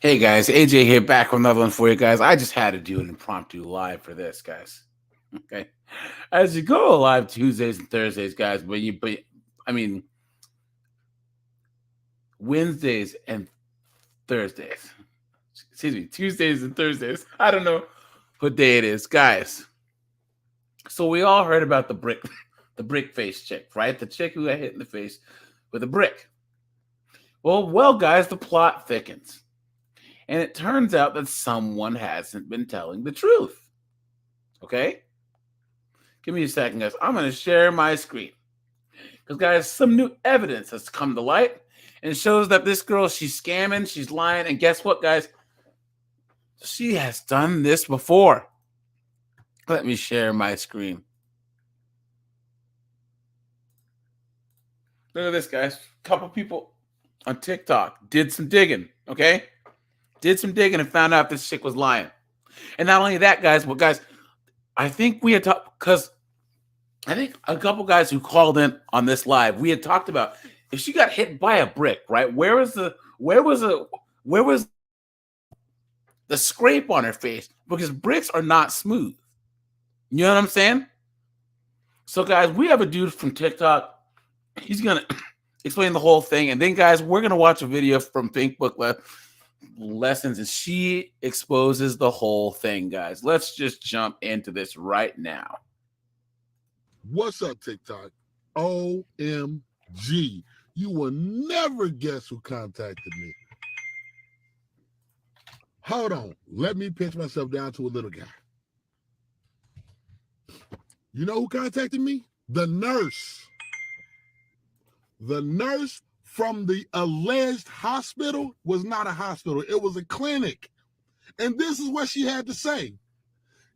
Hey guys, AJ here back with another one for you guys. I just had to do an impromptu live for this, guys. Okay. As you go live Tuesdays and Thursdays, guys, but I mean Wednesdays and Thursdays. Excuse me, Tuesdays and Thursdays. I don't know what day it is, guys. So we all heard about the brick face chick, right? The chick who got hit in the face with a brick. Well, guys, the plot thickens. And it turns out that someone hasn't been telling the truth. Okay? Give me a second, guys. I'm going to share my screen. Because, guys, some new evidence has come to light. And it shows that this girl, she's scamming, she's lying. And guess what, guys? She has done this before. Let me share my screen. Look at this, guys. A couple people on TikTok did some digging, okay? Did some digging and found out this chick was lying. And not only that, guys, but guys, I think we had talked, because I think a couple guys who called in on this live, we had talked about if she got hit by a brick, right? Where was the scrape on her face? Because bricks are not smooth. You know what I'm saying? So, guys, we have a dude from TikTok. He's gonna explain the whole thing, and then, guys, we're gonna watch a video from Pink Book Lessons, and she exposes the whole thing, guys. Let's just jump into this right now. What's up, TikTok? OMG. You will never guess who contacted me. Hold on. Let me pinch myself down to a little guy. You know who contacted me? The nurse. The nurse from the alleged hospital was not a hospital. It was a clinic. And this is what she had to say.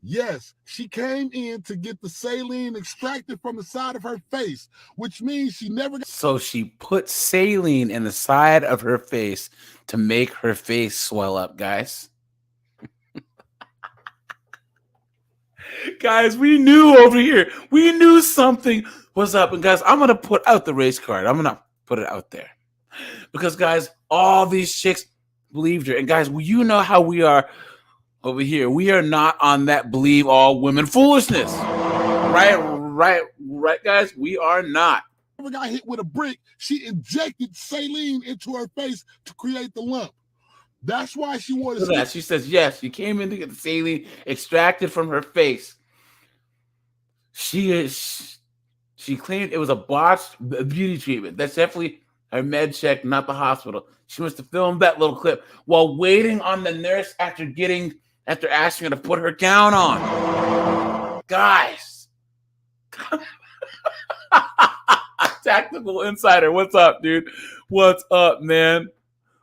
Yes, she came in to get the saline extracted from the side of her face, which means she never got... So she put saline in the side of her face to make her face swell up, guys. Guys, we knew over here. We knew something was up. And guys, I'm going to put out the race card. I'm going to put it out there. Because, guys, all these chicks believed her. And, guys, you know how we are over here. We are not on that believe all women foolishness. Right, guys? We are not. Never got hit with a brick. She injected saline into her face to create the lump. That's why she wanted to... She says, yes, she came in to get the saline extracted from her face. She claimed it was a botched beauty treatment. That's definitely her med check, not the hospital. She must have filmed that little clip while waiting on the nurse after asking her to put her gown on. Guys. Tactical Insider, what's up, dude? What's up, man?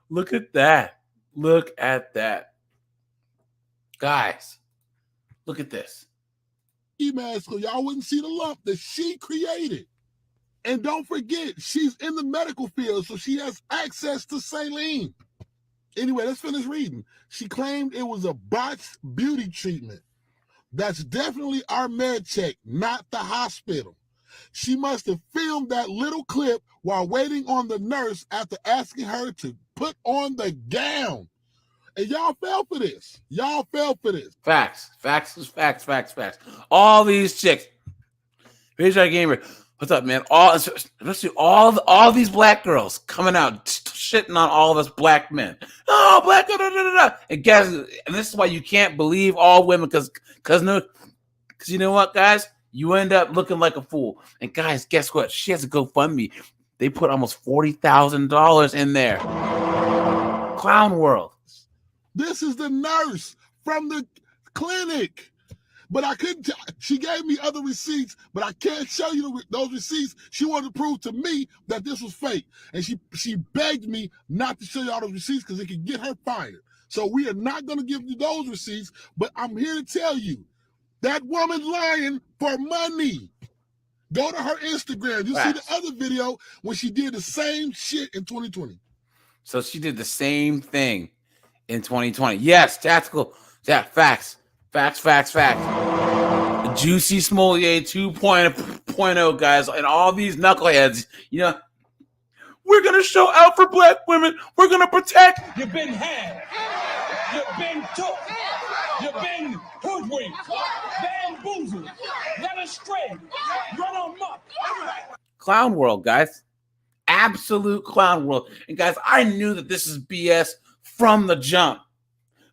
Look at that. Look at that. Guys, look at this. So y'all wouldn't see the lump that she created. And don't forget, she's in the medical field, so she has access to saline. Anyway, let's finish reading. She claimed it was a botched beauty treatment. That's definitely our med check, not the hospital. She must have filmed that little clip while waiting on the nurse after asking her to put on the gown. And y'all fell for this. Y'all fell for this. Facts. All these chicks. Here's our gamer. What's up, man? All these black girls coming out shitting on all of us black men. Oh, black. And guys, and this is why you can't believe all women, because you know what, guys? You end up looking like a fool. And guys, guess what? She has a GoFundMe. They put almost $40,000 in there. Clown world. This is the nurse from the clinic. But I couldn't. She gave me other receipts, but I can't show you those receipts. She wanted to prove to me that this was fake. And she begged me not to show you all those receipts because it could get her fired. So we are not going to give you those receipts, but I'm here to tell you, that woman lying for money. Go to her Instagram. You'll see the other video when she did the same shit in 2020. So she did the same thing in 2020. Yes, tactical. Yeah, facts. Juicy Smollier 2.0, guys, and all these knuckleheads. You know, We're gonna show out for black women. We're gonna protect. You've been had. You've been took. You've been hoodwinked, bamboozled, led astray, run amok. Clown world, guys. Absolute clown world. And guys, I knew that this is BS from the jump.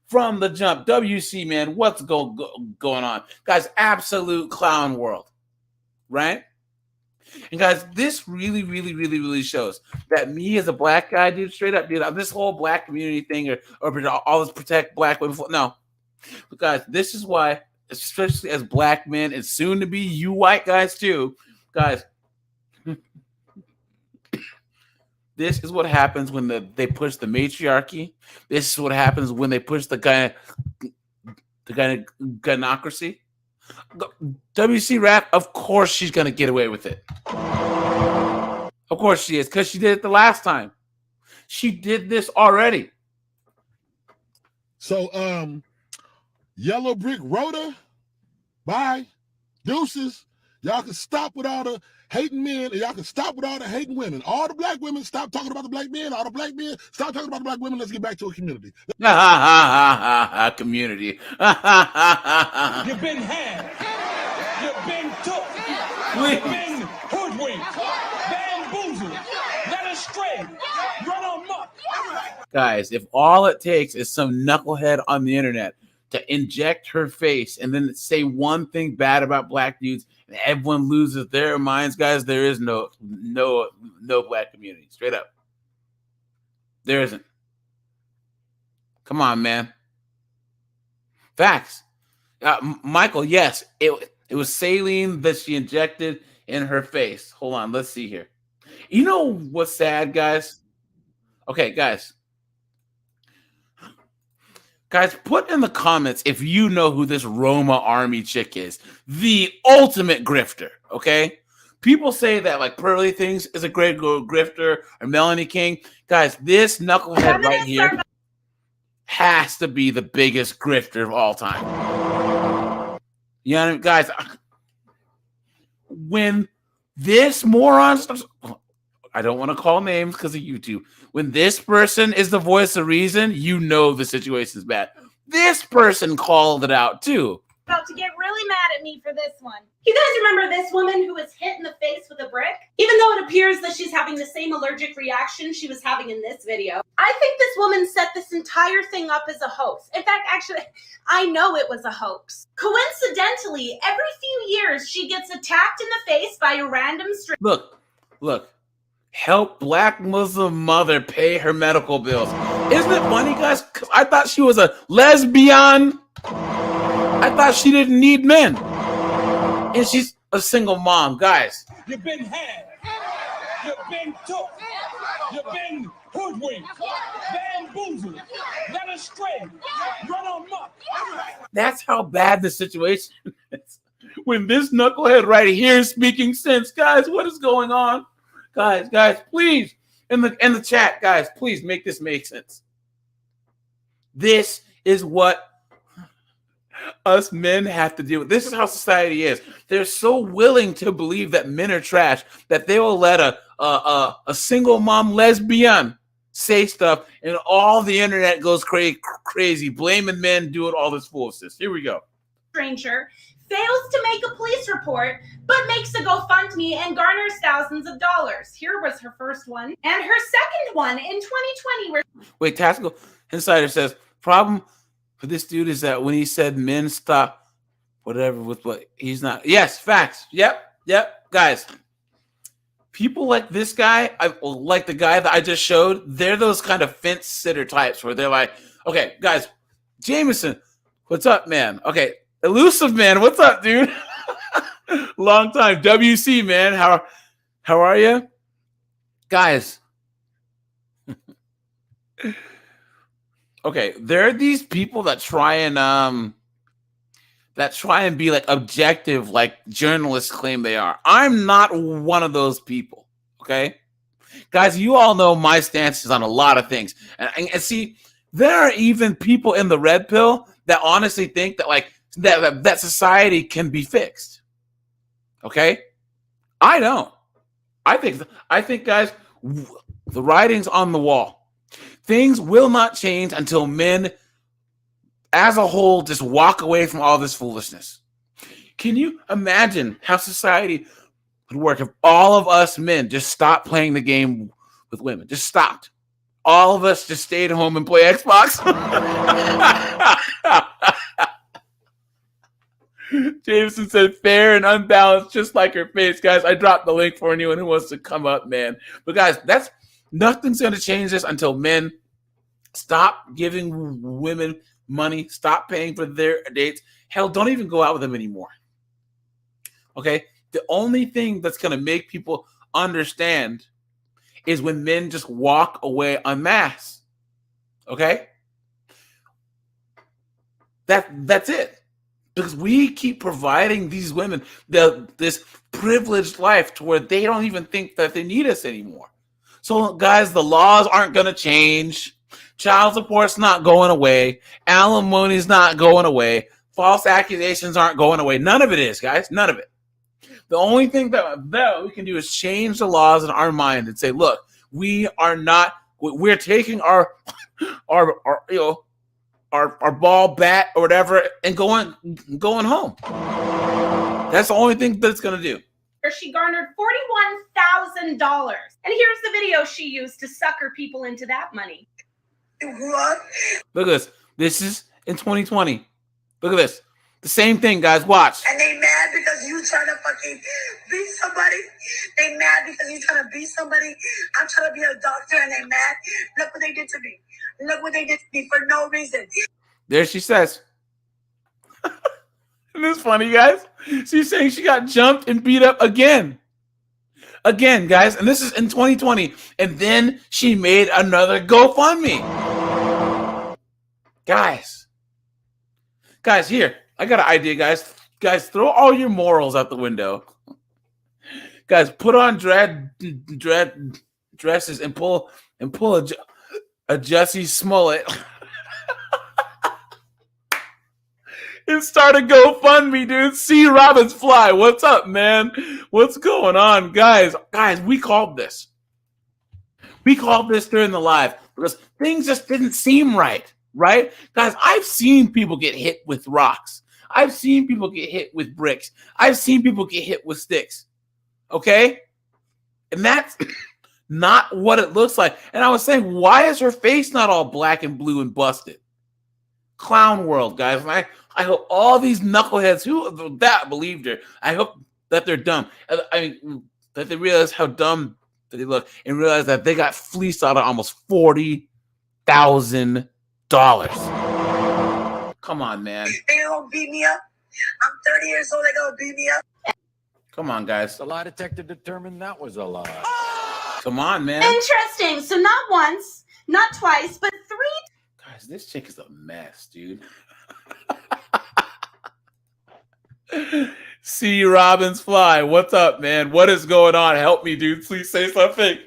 From the jump. WC, man, what's going on? Guys, absolute clown world. Right? And guys, this really shows that me as a black guy, dude, straight up, dude, this whole black community thing or all this protect black women. No. But guys, this is why, especially as black men and soon to be you white guys too, guys, this is what happens when they push the matriarchy. This is what happens when they push the gynocracy. WC Rap, of course she's gonna get away with it. Of course she is, because she did it the last time. She did this already. So, Yellow Brick Rhoda, bye. Deuces. Y'all can stop with all the hating men, and y'all can stop with all the hating women. All the black women, stop talking about the black men. All the black men, stop talking about the black women. Let's get back to a community. Community. You've been had. You've been took. Please. You've been hoodwinked, bamboozled, led astray, run amok. Guys, if all it takes is some knucklehead on the internet to inject her face and then say one thing bad about black dudes and everyone loses their minds, guys, there is no black community. Straight up. There isn't. Come on, man. Facts. Michael, yes, it was saline that she injected in her face. Hold on, let's see here. You know what's sad, guys? Okay, guys. Guys, put in the comments if you know who this Roma Army chick is. The ultimate grifter, okay? People say that, like, Pearly Things is a great grifter, or Melanie King. Guys, this knucklehead right here has to be the biggest grifter of all time. You know what I mean? Guys, when this moron starts... I don't want to call names because of YouTube. When this person is the voice of reason, you know the situation is bad. This person called it out too. About to get really mad at me for this one. You guys remember this woman who was hit in the face with a brick? Even though it appears that she's having the same allergic reaction she was having in this video, I think this woman set this entire thing up as a hoax. In fact, actually, I know it was a hoax. Coincidentally, every few years she gets attacked in the face by a random stranger. Look. Help black Muslim mother pay her medical bills. Isn't it funny, guys? Because I thought she was a lesbian. I thought she didn't need men. And she's a single mom, guys. You've been had. You've been took. You've been hoodwinked, bamboozled, led astray, run amok. That's how bad the situation is. When this knucklehead right here is speaking sense, guys, what is going on? Guys, please, in the chat, guys, please make this make sense. This is what us men have to deal with. This is how society is. They're so willing to believe that men are trash that they will let a single mom lesbian say stuff, and all the internet goes crazy, blaming men, doing all this foolishness. Here we go. Stranger fails to make a police report, but makes a GoFundMe and garners thousands of dollars. Here was her first one. And her second one in 2020. Wait, Tactical Insider says, problem for this dude is that when he said men stop, whatever, with what he's not. Yes, facts. Yep. Guys, people like this guy, like the guy that I just showed, they're those kind of fence sitter types where they're like, okay, guys, Jameson, what's up, man? Okay, Elusive Man, what's up, dude? Long time. WC, man. How are you? Guys. Okay, there are these people that try and be like objective, like journalists claim they are. I'm not one of those people. Okay? Guys, you all know my stances on a lot of things. And see, there are even people in the red pill that honestly think that like that society can be fixed. Okay? I don't. I think, guys, The writing's on the wall. Things will not change until men as a whole just walk away from all this foolishness. Can you imagine how society would work if all of us men just stopped playing the game with women? Just stopped. All of us just stayed home and play Xbox. Jameson said fair and unbalanced, just like her face. Guys, I dropped the link for anyone who wants to come up, man. But guys, that's nothing's going to change this until men stop giving women money, stop paying for their dates. Hell, don't even go out with them anymore. Okay? The only thing that's going to make people understand is when men just walk away en masse. Okay? That's it. Because we keep providing these women this privileged life to where they don't even think that they need us anymore. So, guys, the laws aren't going to change. Child support's not going away. Alimony's not going away. False accusations aren't going away. None of it is, guys. None of it. The only thing that we can do is change the laws in our mind and say, look, we're taking our ball bat or whatever and going home. That's the only thing that's going to do. She garnered $41,000. And here's the video she used to sucker people into that money. What? Look at this. This is in 2020. Look at this. The same thing, guys. Watch. And they mad because you trying to fucking beat somebody. They mad because you trying to beat somebody. I'm trying to be a doctor and they mad. Look what they did to me. Look what they did to me for no reason. There she says. Isn't this funny, guys? She's saying she got jumped and beat up again. Again, guys. And this is in 2020. And then she made another GoFundMe. Guys, here. I got an idea, guys. Guys, throw all your morals out the window. Guys, put on dread dresses and pull a Jussie Smollett. And start a GoFundMe, dude. See Robins fly. What's up, man? What's going on, guys? Guys, we called this. We called this during the live because things just didn't seem right, right? Guys, I've seen people get hit with rocks. I've seen people get hit with bricks. I've seen people get hit with sticks. Okay? And that's not what it looks like. And I was saying, why is her face not all black and blue and busted? Clown world, guys. And I hope all these knuckleheads who that believed her, I hope that they're dumb. I mean, that they realize how dumb that they look and realize that they got fleeced out of almost $40,000. Come on, man. They gonna beat me up. I'm 30 years old. They gonna beat me up. Come on, guys. The lie detector determined that was a lie. Come on, man. Interesting. So not once, not twice, but 3 Guys, this chick is a mess, dude. See Robins fly. What's up, man? What is going on? Help me, dude. Please say something.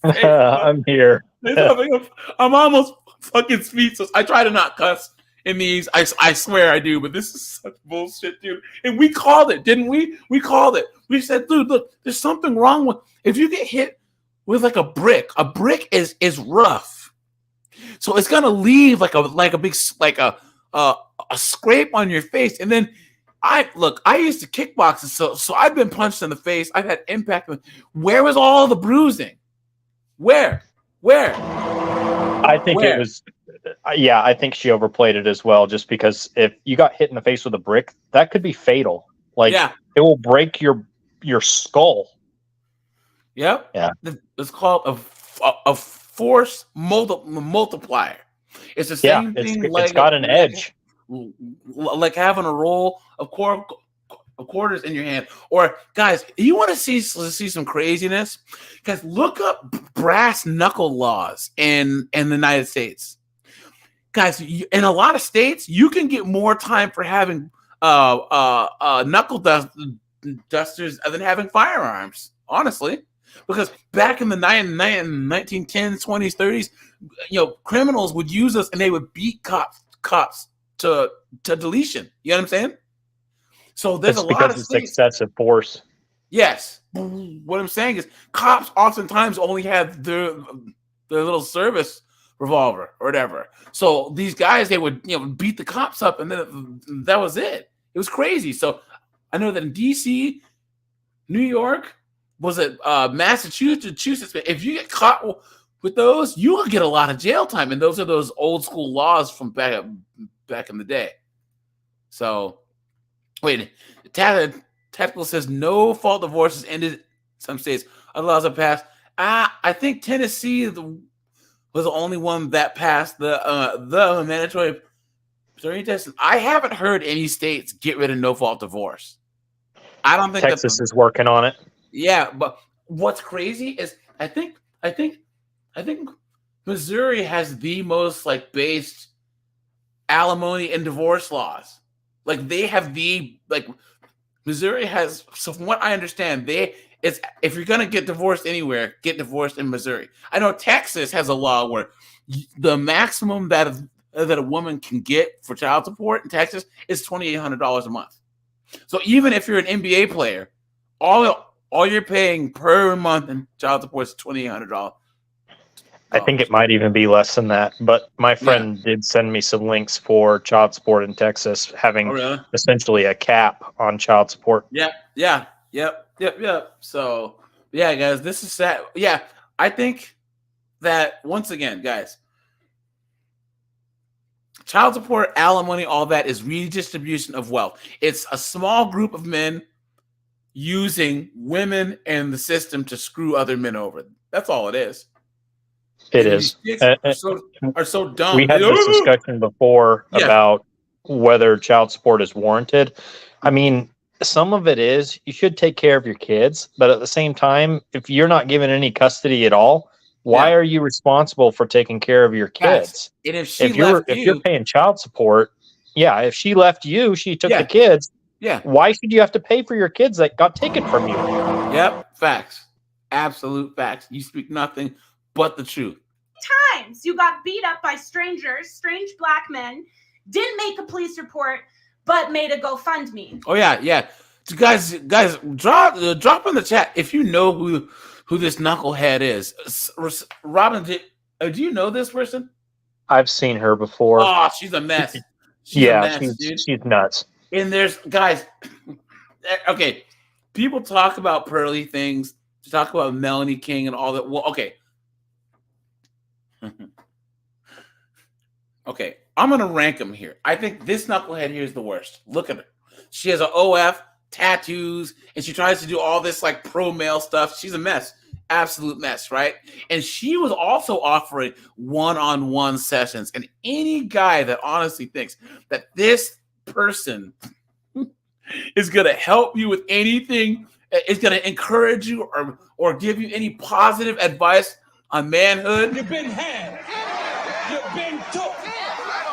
Say something. I'm here. Say something. I'm almost fucking speechless. I try to not cuss in these. I swear I do, but this is such bullshit, dude. And we called it, didn't we? We called it. We said, dude, look, there's something wrong with if you get hit with like a brick is rough. So it's gonna leave like a big a scrape on your face. And then I used to kickbox, so I've been punched in the face. I've had impact. Where was all the bruising? Where? I think it was. Yeah, I think she overplayed it as well. Just because if you got hit in the face with a brick, that could be fatal. Like it will break your skull. Yep. Yeah. It's called a force multiplier. It's the same thing. It's got an edge. Like having a roll of quarters in your hand. Or guys, you want to see some craziness? Guys, look up brass knuckle laws in the United States. Guys, in a lot of states, you can get more time for having knuckle dusters than having firearms. Honestly, because back in the 1910s, 20s, 30s, criminals would use us and they would beat cops to deletion. You know what I'm saying? So there's a lot of excessive force. Yes. What I'm saying is cops oftentimes only have their little service revolver or whatever. So these guys, they would beat the cops up, and then that was it. It was crazy. So I know that in DC, New York, was it Massachusetts? If you get caught with those, you will get a lot of jail time, and those are those old school laws from back in the day. So wait, Tactical says no fault divorces ended some states. Other laws have passed. I think Tennessee was the only one that passed the mandatory paternity test. I haven't heard any states get rid of no fault divorce. I don't think Texas is working on it. Yeah, but what's crazy is I think Missouri has the most based alimony and divorce laws. Like they have Missouri has. So from what I understand, if you're gonna get divorced anywhere, get divorced in Missouri. I know Texas has a law where the maximum that a woman can get for child support in Texas is $2,800 a month. So even if you're an NBA player, all you're paying per month in child support is $2,800. I think it might even be less than that. But my friend did send me some links for child support in Texas, having essentially a cap on child support. Yep. So yeah, guys, this is sad. Yeah, I think that once again, guys, child support, alimony, all that is redistribution of wealth. It's a small group of men using women and the system to screw other men over. That's all it is. It is. Are so dumb. We had this discussion before about whether child support is warranted. I mean, some of it is. You should take care of your kids, but at the same time, if you're not given any custody at all, why are you responsible for taking care of your kids? And if you're paying child support, if she left you, she took the kids. Yeah. Why should you have to pay for your kids that got taken from you? Yep. Facts. Absolute facts. You speak nothing but the truth. Times you got beat up by strangers, strange black men, didn't make a police report, but made a GoFundMe. Oh yeah. So guys, drop in the chat if you know who this knucklehead is. Robin, do you know this person? I've seen her before. Oh, she's a mess. She's nuts. And there's guys. Okay, people talk about pearly things. Talk about Melanie King and all that. Well, okay. Okay, I'm gonna rank them here. I think this knucklehead here is the worst. Look at her. She has an OF, tattoos, and she tries to do all this pro male stuff. She's a mess. Absolute mess, right? And she was also offering one-on-one sessions. And any guy that honestly thinks that this person is gonna help you with anything, is gonna encourage you or give you any positive advice on manhood. You've been had. You've been took.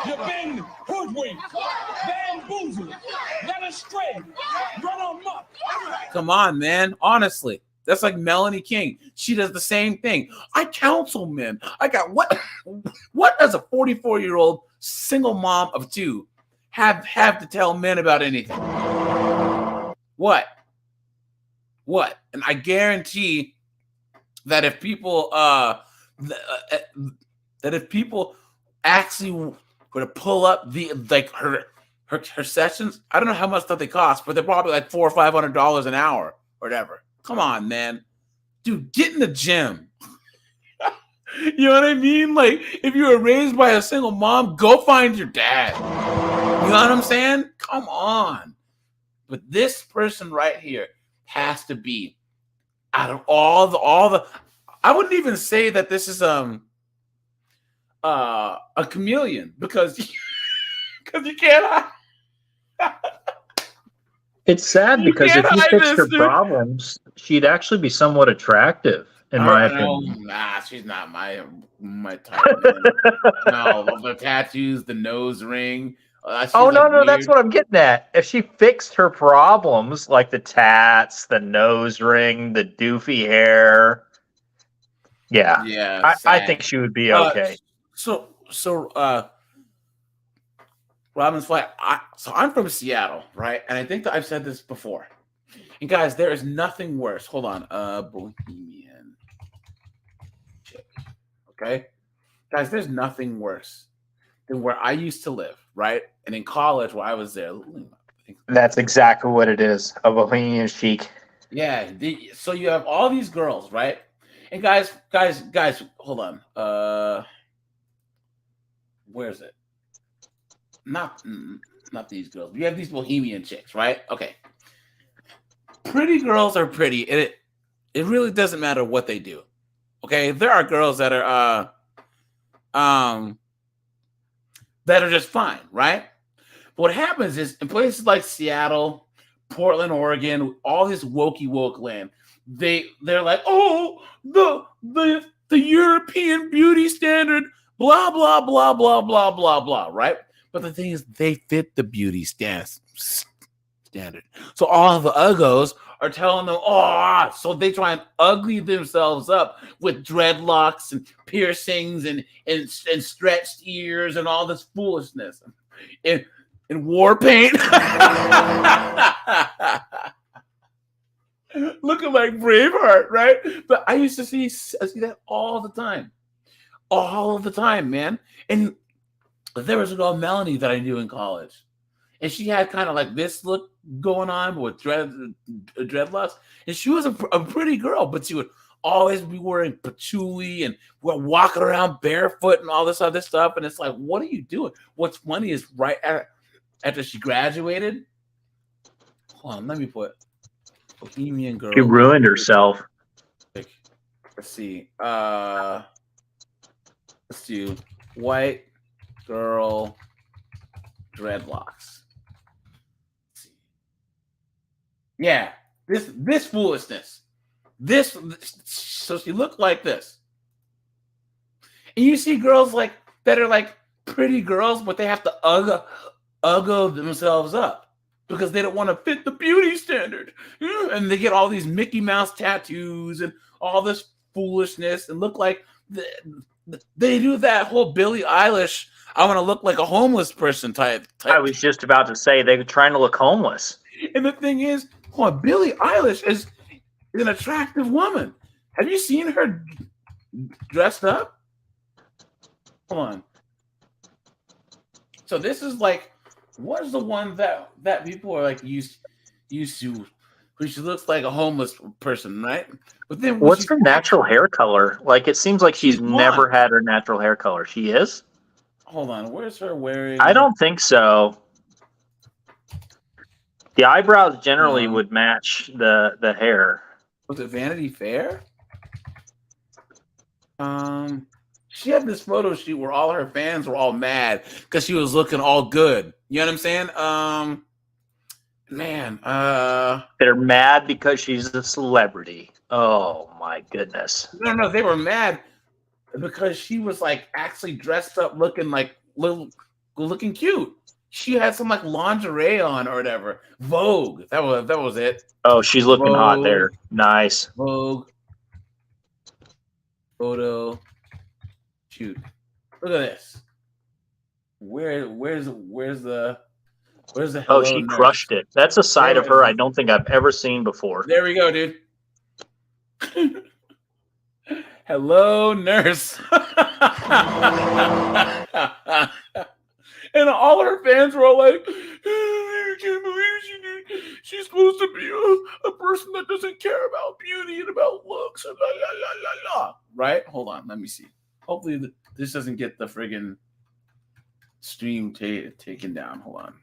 You've been hoodwinked. Bamboozled. Led astray. Run amok. Come on, man. Honestly. That's like Melanie King. She does the same thing. I counsel men. I got what does a 44-year-old single mom of two have to tell men about anything? What? And I guarantee that if people actually were to pull up her sessions, I don't know how much stuff they cost, but they're probably $400 or $500 an hour or whatever. Come on, man. Dude, get in the gym. You know what I mean? If you were raised by a single mom, go find your dad. You know what I'm saying? Come on. But this person right here has to be, out of all the I wouldn't even say that this is a chameleon because you can't. It's sad because if you fixed her problems, she'd actually be somewhat attractive, in my opinion. Nah, she's not my type. No, the tattoos, the nose ring. No, that's what I'm getting at. If she fixed her problems, like the tats, the nose ring, the doofy hair, I think she would be okay. So Robin's flight. So I'm from Seattle, right? And I think that I've said this before. And guys, there is nothing worse. Hold on. Bohemian chick. Okay? Guys, there's nothing worse than where I used to live, right? And in college where I was there. That's exactly what it is. A Bohemian chic. Yeah. So you have all these girls, right? And guys, hold on. Where is it? Not these girls. You have these Bohemian chicks, right? Okay. Pretty girls are pretty, and it really doesn't matter what they do. Okay, there are girls that are just fine, right? But what happens is in places like Seattle, Portland, Oregon, all this woke land, they're like, oh, the European beauty standard, blah blah blah blah blah blah blah, right? But the thing is, they fit the beauty standard. So all the uggos are telling them, oh, so they try and ugly themselves up with dreadlocks and piercings and stretched ears and all this foolishness in war paint. Looking like Braveheart, right? But I used to see that all the time. All of the time, man. And there was a girl, Melanie, that I knew in college. And she had kind of like this look going on with dreadlocks. And she was a pretty girl, but she would always be wearing patchouli and walking around barefoot and all this other stuff. And it's like, what are you doing? What's funny is right after she graduated. Hold on, let me put Bohemian Girl. She ruined herself. Let's see. Let's do white girl dreadlocks. Yeah, this foolishness. So she looked like this. And you see girls like that are like pretty girls, but they have to uggo themselves up because they don't want to fit the beauty standard. And they get all these Mickey Mouse tattoos and all this foolishness and look like they do that whole Billie Eilish, I want to look like a homeless person type. I was just about to say they were trying to look homeless. And the thing is, Billie Eilish is an attractive woman. Have you seen her dressed up? Come on. So this is like, what is the one that people are like used to, who she looks like a homeless person, right? But then what's her natural hair color? Like it seems like she's never had her natural hair color. She is? Hold on, where's her wearing? I don't think so. The eyebrows generally would match the hair. Was it Vanity Fair? She had this photo shoot where all her fans were all mad because she was looking all good. You know what I'm saying? They're mad because she's a celebrity. Oh my goodness. No, they were mad because she was like actually dressed up looking like looking cute. She had some like lingerie on or whatever. Vogue. That was it. Oh, she's looking hot there. Nice. Vogue. Photo. Shoot. Look at this. Where's the Oh, she crushed it. That's a side of her I don't think I've ever seen before. There we go, dude. Hello, nurse. And all her fans were all like, I can't believe she's supposed to be a person that doesn't care about beauty and about looks and la. Right? Hold on, let me see. Hopefully this doesn't get the friggin' stream taken down. Hold on.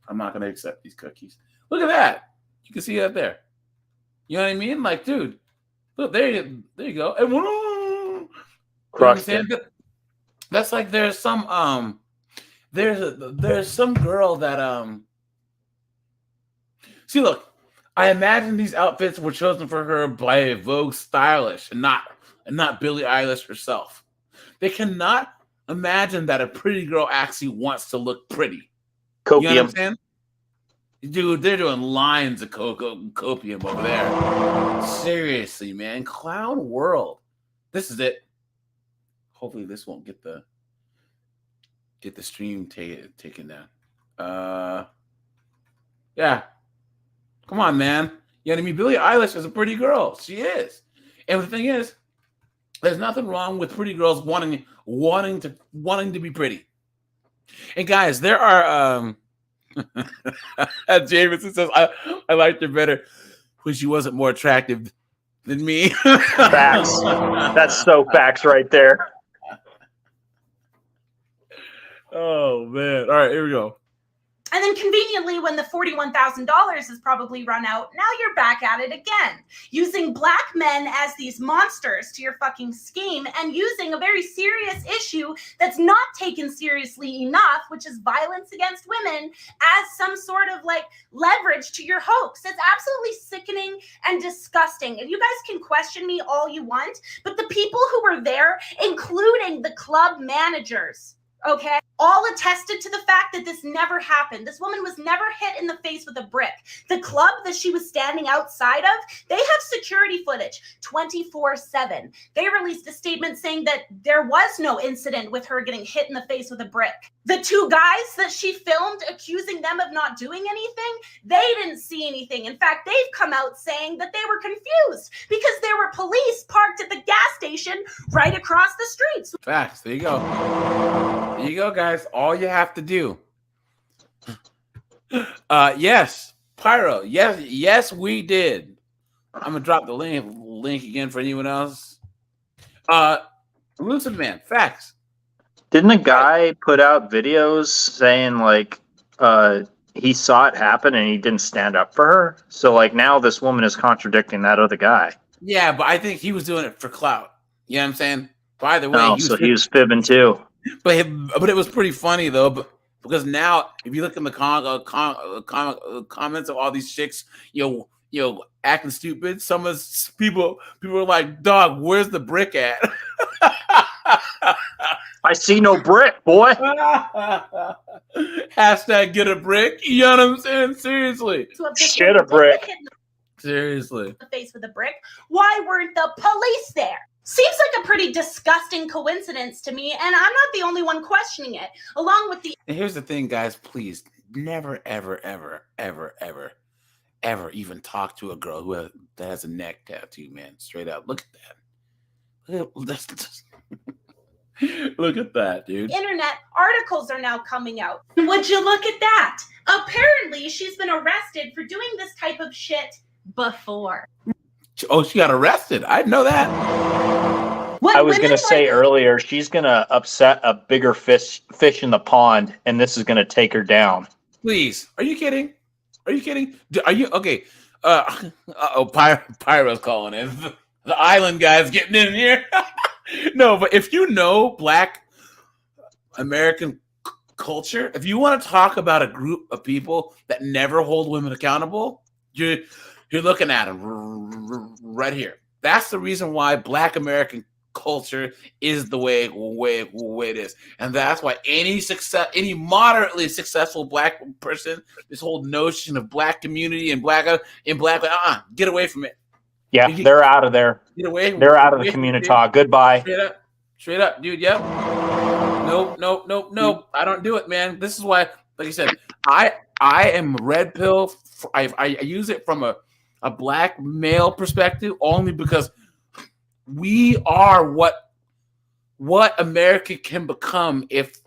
I'm not going to accept these cookies. Look at that. You can see that there. You know what I mean? Like, dude, look, there you go. And crushed it. That's like there's some there's some girl that see, look, I imagine these outfits were chosen for her by a Vogue stylist and not Billie Eilish herself. They cannot imagine that a pretty girl actually wants to look pretty. Copium. You know what I'm saying? Dude, they're doing lines of copium over there. Seriously, man. Clown world. This is it. Hopefully this won't get the stream taken down. Yeah. Come on, man. You know what I mean? Billie Eilish is a pretty girl. She is. And the thing is, there's nothing wrong with pretty girls wanting to be pretty. And guys, there are Jameson says I liked her better when she wasn't more attractive than me. Facts. That's so facts right there. Oh man. All right, here we go. And then conveniently, when the $41,000 is probably run out, now you're back at it again, using black men as these monsters to your fucking scheme, and using a very serious issue that's not taken seriously enough, which is violence against women, as some sort of like leverage to your hoax. It's absolutely sickening and disgusting. And you guys can question me all you want, but the people who were there, including the club managers, okay, all attested to the fact that this never happened. This woman was never hit in the face with a brick. The club that she was standing outside of, they have security footage 24/7. They released a statement saying that there was no incident with her getting hit in the face with a brick. The two guys that she filmed accusing them of not doing anything, they didn't see anything. In fact, they've come out saying that they were confused because there were police parked at the gas station right across the street. Facts. There you go. There you go, guys. All you have to do. Yes, Pyro. Yes, we did. I'm gonna drop the link again for anyone else. Lucid Man, facts. Didn't a guy put out videos saying like he saw it happen and he didn't stand up for her? So like now this woman is contradicting that other guy. Yeah, but I think he was doing it for clout. You know what I'm saying? By the way, Oh, he was fibbing too. But it was pretty funny though, because now if you look in the comments of all these chicks, acting stupid, some of the people are like, "Dog, where's the brick at?" I see no brick, boy. Hashtag get a brick. You know what I'm saying? Seriously. Shit a brick. Seriously. The face with a brick. Why weren't the police there? Seems like a pretty disgusting coincidence to me, and I'm not the only one questioning it. Along with the. And here's the thing, guys. Please never, ever, ever, ever, ever, ever even talk to a girl that has a neck tattoo, man. Straight up. Look at that. Look at that, dude. Internet articles are now coming out. Would you look at that? Apparently, she's been arrested for doing this type of shit before. Oh, she got arrested. I didn't know that. I was going to say earlier, she's going to upset a bigger fish in the pond, and this is going to take her down. Please. Are you kidding? Are you kidding? Are you okay? Pyro's calling in. The island guy's getting in here. No, but if you know Black American culture, if you want to talk about a group of people that never hold women accountable, you're looking at them right here. That's the reason why Black American culture is the way it is, and that's why any moderately successful Black person, this whole notion of Black community and get away from it. Yeah, they're out of there. Get away. They're out of the community. Goodbye. Straight up, dude. Yep. Nope. I don't do it, man. This is why, like I said, I am red pill. I use it from a Black male perspective only because we are what America can become if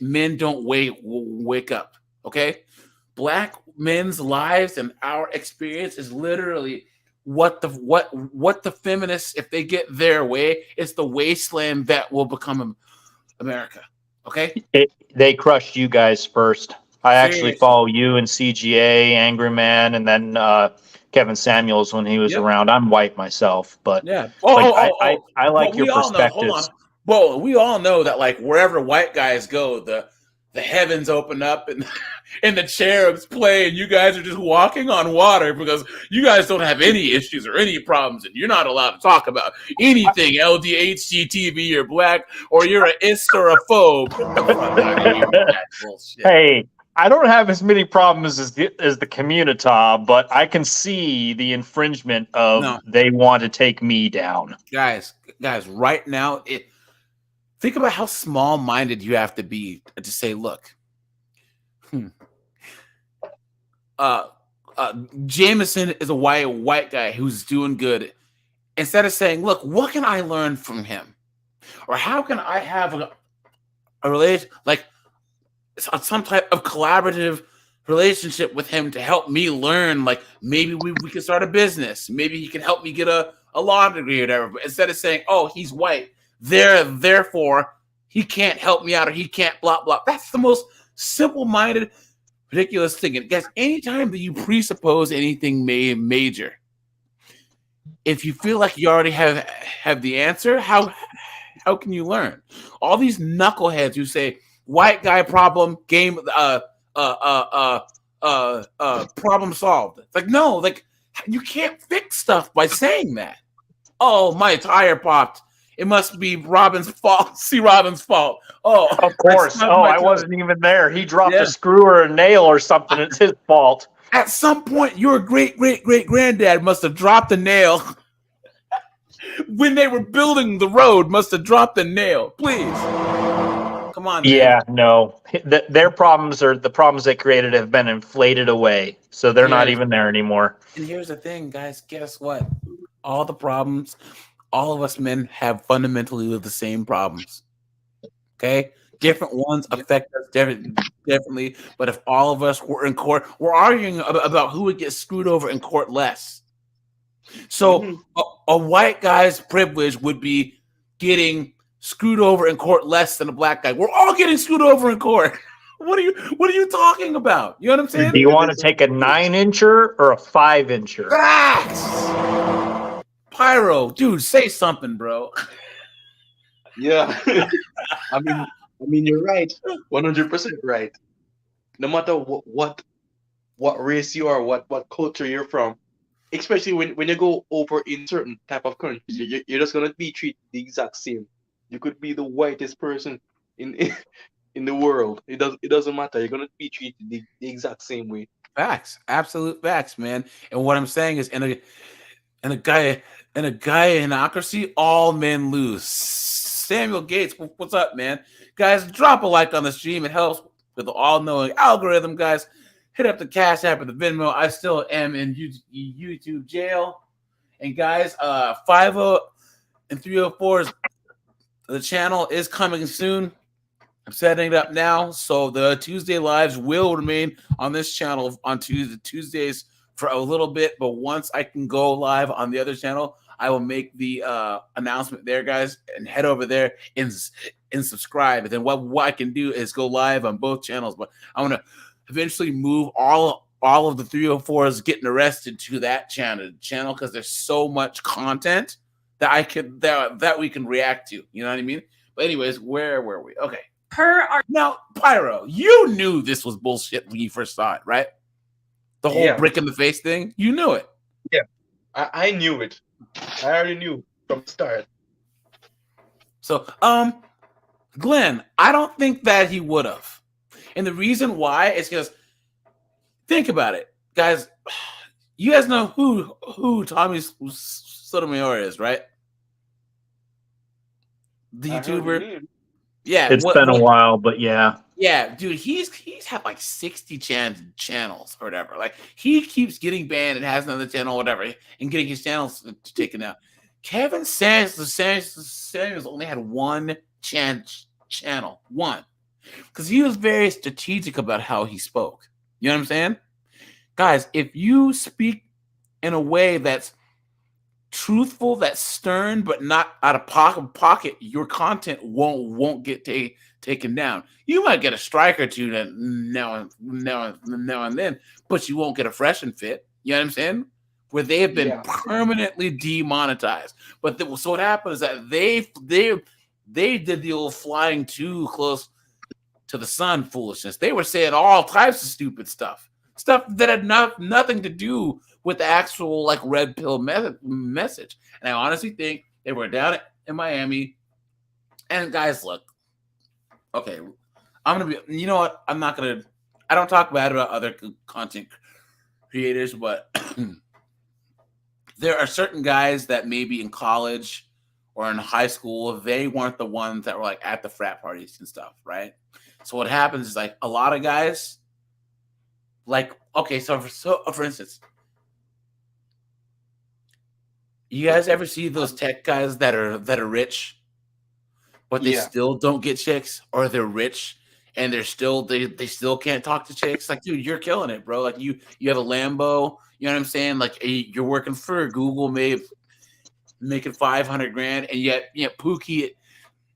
men don't wake up. Okay, Black men's lives and our experience is literally what the feminists, if they get their way, it's the wasteland that will become America. Okay, they crushed you guys first. I actually follow you and CGA, Angry Man, and then Kevin Samuels when he was around. I'm white myself, but yeah. I like your perspectives. Well, we all know that like wherever white guys go, the heavens open up and the cherubs play, and you guys are just walking on water because you guys don't have any issues or any problems, and you're not allowed to talk about anything LDHGTV or Black, or you're an ist or a phobe. Hey, I don't have as many problems as the community, but I can see the infringement of they want to take me down. Guys, right now, think about how small-minded you have to be to say, look, Jameson is a white guy who's doing good. Instead of saying, look, what can I learn from him? Or how can I have a relation, like some type of collaborative relationship with him to help me learn, like maybe we can start a business. Maybe he can help me get a law degree or whatever. But instead of saying, oh, he's white, therefore he can't help me out or he can't blah, blah. That's the most simple-minded, ridiculous thing. And guys, anytime that you presuppose anything major, if you feel like you already have the answer, how can you learn? All these knuckleheads who say white guy problem, game problem solved. It's like, no, like you can't fix stuff by saying that. Oh, my tire popped. It must be Robin's fault. See Robin's fault. Oh, of course. I wasn't even there. He dropped a screw or a nail or something. It's his fault. At some point, your great granddad must have dropped a nail when they were building the road. Must have dropped a nail. Please, come on. Yeah, man. No. Their problems are the problems they created have been inflated away, so they're not even there anymore. And here's the thing, guys. Guess what? All the problems, all of us men have fundamentally the same problems. Okay? Different ones affect us differently, but if all of us were in court, we're arguing about who would get screwed over in court less. So a white guy's privilege would be getting screwed over in court less than a black guy. We're all getting screwed over in court. What are you talking about? You know what I'm saying? Do you want to take a 9-incher or a 5-incher? Facts! Pyro, dude, say something, bro. Yeah. I mean, you're right. 100% right. No matter what race you are, what culture you're from, especially when you go over in certain type of countries, you're just gonna be treated the exact same. You could be the whitest person in the world. It doesn't matter. You're gonna be treated the exact same way. Facts, absolute facts, man. And what I'm saying is, in a guyocracy, all men lose. Samuel Gates, what's up, man? Guys, drop a like on the stream. It helps with the all-knowing algorithm, guys. Hit up the Cash App or the Venmo. I still am in YouTube jail. And guys, 50 and 304's the channel is coming soon. I'm setting it up now, so the Tuesday lives will remain on this channel on Tuesdays for a little bit. But once I can go live on the other channel, I will make the announcement there, guys, and head over there and subscribe. And then what I can do is go live on both channels. But I want to eventually move all of the 304s getting arrested to that channel because there's so much content that that we can react to. You know what I mean? But anyways, where were we? Okay. Now, Pyro, you knew this was bullshit when you first saw it, right? The whole brick in the face thing. You knew it. Yeah, I knew it. I already knew from the start. So, Glenn, I don't think that he would have. And the reason why is because, think about it, guys. You guys know who Tommy Sotomayor is, right? The YouTuber. Yeah, it's been a while, but yeah. Yeah, dude, he's had like 60 channels or whatever. Like he keeps getting banned and has another channel or whatever and getting his channels taken out. Kevin Samuels only had one channel, one, because he was very strategic about how he spoke. You know what I'm saying? Guys, if you speak in a way that's truthful, that's stern, but not out of pocket, your content won't get taken down. You might get a strike or two now and then, but you won't get a fresh and fit. You know what I'm saying? Where they have been permanently demonetized. But so what happened is that they did the old flying too close to the sun foolishness. They were saying all types of stupid stuff that had nothing to do with the actual like red pill message. And I honestly think they were down in Miami. And guys, look, okay, I'm gonna be. You know what? I don't talk bad about other content creators, but there are certain guys that maybe in college or in high school, they weren't the ones that were like at the frat parties and stuff, right? So what happens is like a lot of guys, Like, okay, so for instance, you guys ever see those tech guys that are rich, but they still don't get chicks, or they're rich and they're still they still can't talk to chicks? Like, dude, you're killing it, bro. Like you have a Lambo, you know what I'm saying? Like you're working for Google, maybe making 500 grand, and yet Pookie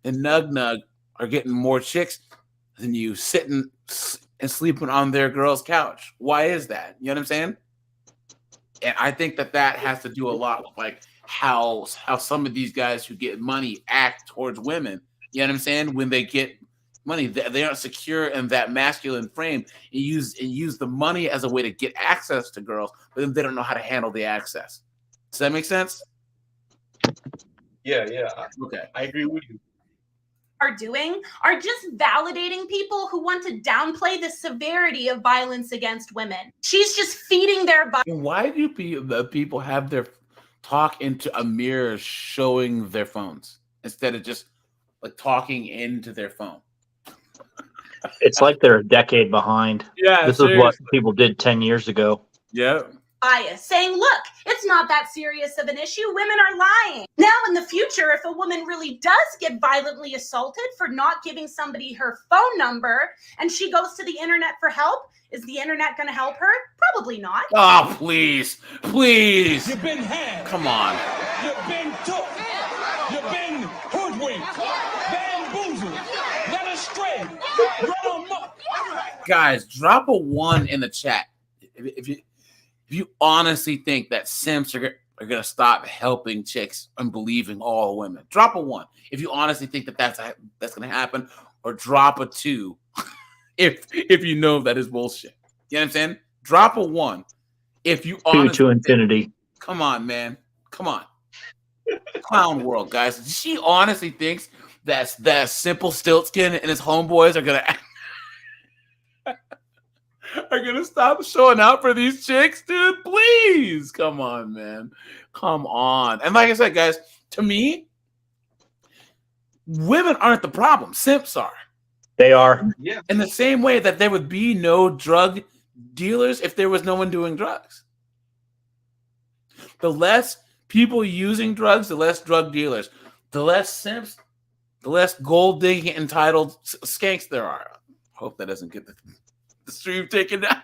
and Nug Nug are getting more chicks than you, sitting and sleeping on their girl's couch. Why is that? You know what I'm saying? And I think that has to do a lot with like how some of these guys who get money act towards women. You know what I'm saying? When they get money, they aren't secure in that masculine frame. And use the money as a way to get access to girls, but then they don't know how to handle the access. Does that make sense? Yeah. Okay, I agree with you. Are doing are just validating people who want to downplay the severity of violence against women. She's just feeding their Why do people have their talk into a mirror showing their phones instead of just like talking into their phone? It's like they're a decade behind. Yeah, this seriously. is what people did 10 years ago. Yeah. bias, saying, look, it's not that serious of an issue. Women are lying. Now, in the future, if a woman really does get violently assaulted for not giving somebody her phone number and she goes to the internet for help, is the internet going to help her? Probably not. Oh, please. Please. You've been had. Come on. You've been took. You've been hoodwinked. Bamboozled. Led astray. Run amok. Guys, drop a 1 in the chat if you honestly think that simps are going to stop helping chicks and believing all women. Drop a 1 if you honestly think that's going to happen, or drop a 2 if you know that is bullshit. You know what I'm saying? Drop a 1 if you honestly to infinity. Come on, man. Come on. Clown world, guys. She honestly thinks that Simple Stiltskin and his homeboys are gonna stop showing out for these chicks, dude. Please, come on, man. Come on. And like I said, guys, to me, women aren't the problem. Simps are. They are. Yeah. In the same way that there would be no drug dealers if there was no one doing drugs. The less people using drugs, the less drug dealers. The less simps, the less gold digging entitled skanks there are. Hope that doesn't get the stream taken down.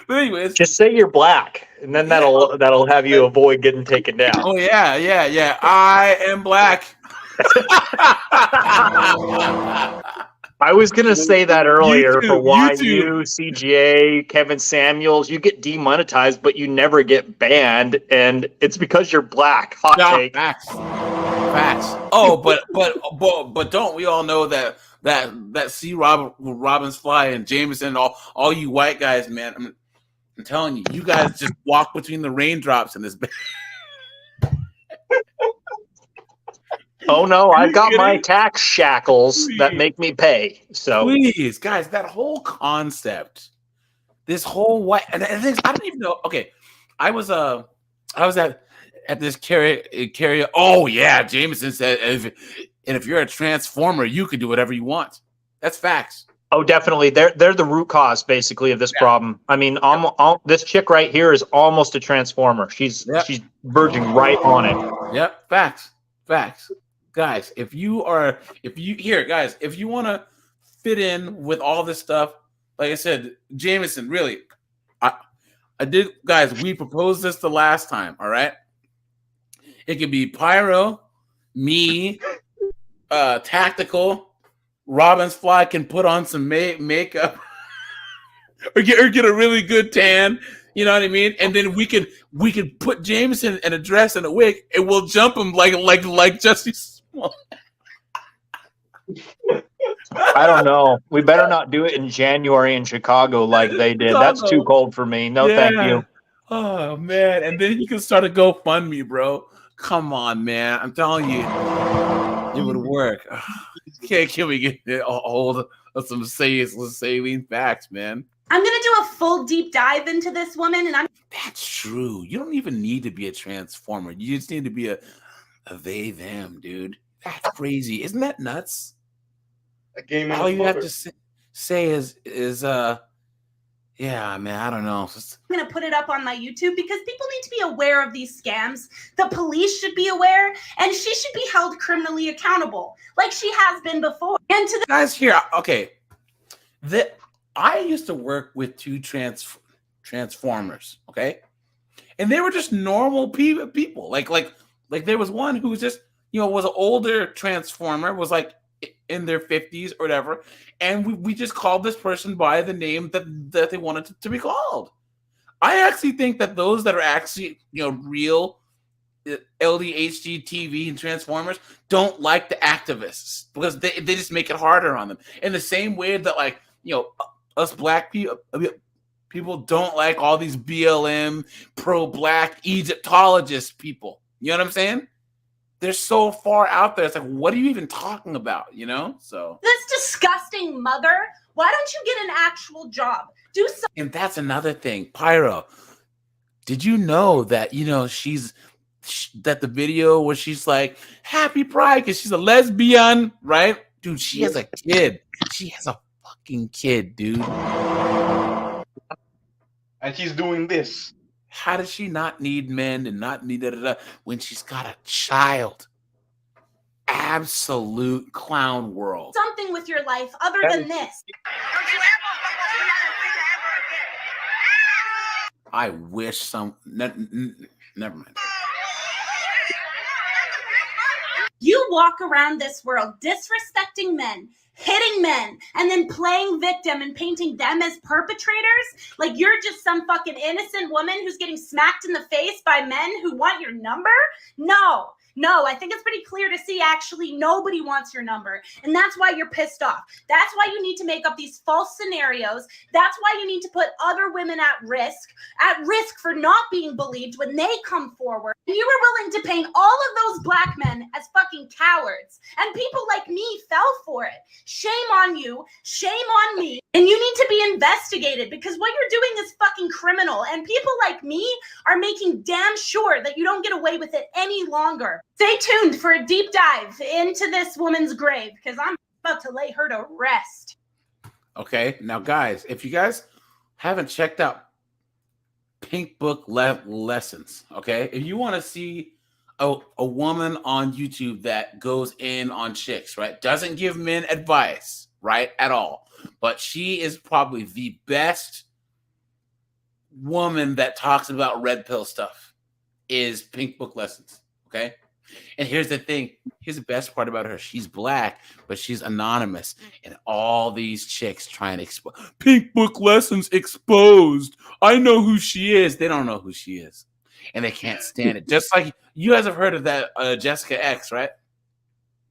But anyways, just say you're black, and then that'll have you avoid getting taken down. Oh yeah. I am black. I was gonna say that earlier for why YouTube. you, CGA, Kevin Samuels, you get demonetized, but you never get banned, and it's because you're black. Hot take. Facts. Oh, but don't we all know that C. Robbins Fly and Jameson, all you white guys, man. I'm telling you, you guys just walk between the raindrops in this. Oh no, I've got my tax shackles that make me pay. So please, guys, that whole concept, this whole white, and things I don't even know. Okay, I was at this carrier. Oh yeah, Jameson said, if you're a transformer, you can do whatever you want. That's facts. Oh, definitely. They're the root cause, basically, of this problem. I mean, this chick right here is almost a transformer. She's verging right on it. Yep, facts. Guys, if you want to fit in with all this stuff, like I said, Jameson, really, I did, guys. We proposed this the last time. All right, it could be Pyro, me, Tactical. Robbins Fly can put on some makeup or get a really good tan. You know what I mean? And then we can put Jameson in a dress and a wig, and we'll jump him like Jussie Smollett. I don't know. We better not do it in January in Chicago like they did. That's too cold for me. No, thank you. Oh man! And then he can start a GoFundMe, bro. Come on, man! I'm telling you, it would work. Can we get a hold of some saline facts, man? I'm going to do a full deep dive into this woman, and That's true. You don't even need to be a transformer. You just need to be a they, them, dude. That's crazy. Isn't that nuts? A game All you have to say is Yeah, man, I don't know. I'm going to put it up on my YouTube because people need to be aware of these scams. The police should be aware, and she should be held criminally accountable like she has been before. And to the guys here, okay, I used to work with two transformers, okay? And they were just normal people. Like there was one who was just, was an older transformer, was like in their 50s or whatever, and we just called this person by the name that they wanted to be called. I actually think that those that are actually real LDHD TV and Transformers don't like the activists because they just make it harder on them. In the same way that us black people don't like all these BLM pro-black Egyptologist people. You know what I'm saying? They're so far out there. It's like, what are you even talking about? So this disgusting mother, why don't you get an actual job? Do something. And that's another thing. Pyro, did you know that that the video where she's like, happy pride because she's a lesbian, right? Dude, she has a kid. She has a fucking kid, dude. And she's doing this. How does she not need men and not need when she's got a child? Absolute clown world. Something with your life other than this. I wish never mind. You walk around this world disrespecting men, hitting men, and then playing victim and painting them as perpetrators like you're just some fucking innocent woman who's getting smacked in the face by men who want your number? No, I think it's pretty clear to see actually nobody wants your number. And that's why you're pissed off. That's why you need to make up these false scenarios. That's why you need to put other women at risk for not being believed when they come forward. And you were willing to paint all of those black men as fucking cowards. And people like me fell for it. Shame on you. Shame on me. And you need to be investigated because what you're doing is fucking criminal. And people like me are making damn sure that you don't get away with it any longer. Stay tuned for a deep dive into this woman's grave because I'm about to lay her to rest. Okay, now guys, if you guys haven't checked out Pink Book Lessons, okay, if you want to see a woman on YouTube that goes in on chicks, right, doesn't give men advice, right, at all, but she is probably the best woman that talks about red pill stuff is Pink Book Lessons, okay? And here's the thing. Here's the best part about her. She's black, but she's anonymous. And all these chicks trying to expose. Pink Book Lessons exposed. I know who she is. They don't know who she is. And they can't stand it. Just like you guys have heard of that Jessica X, right?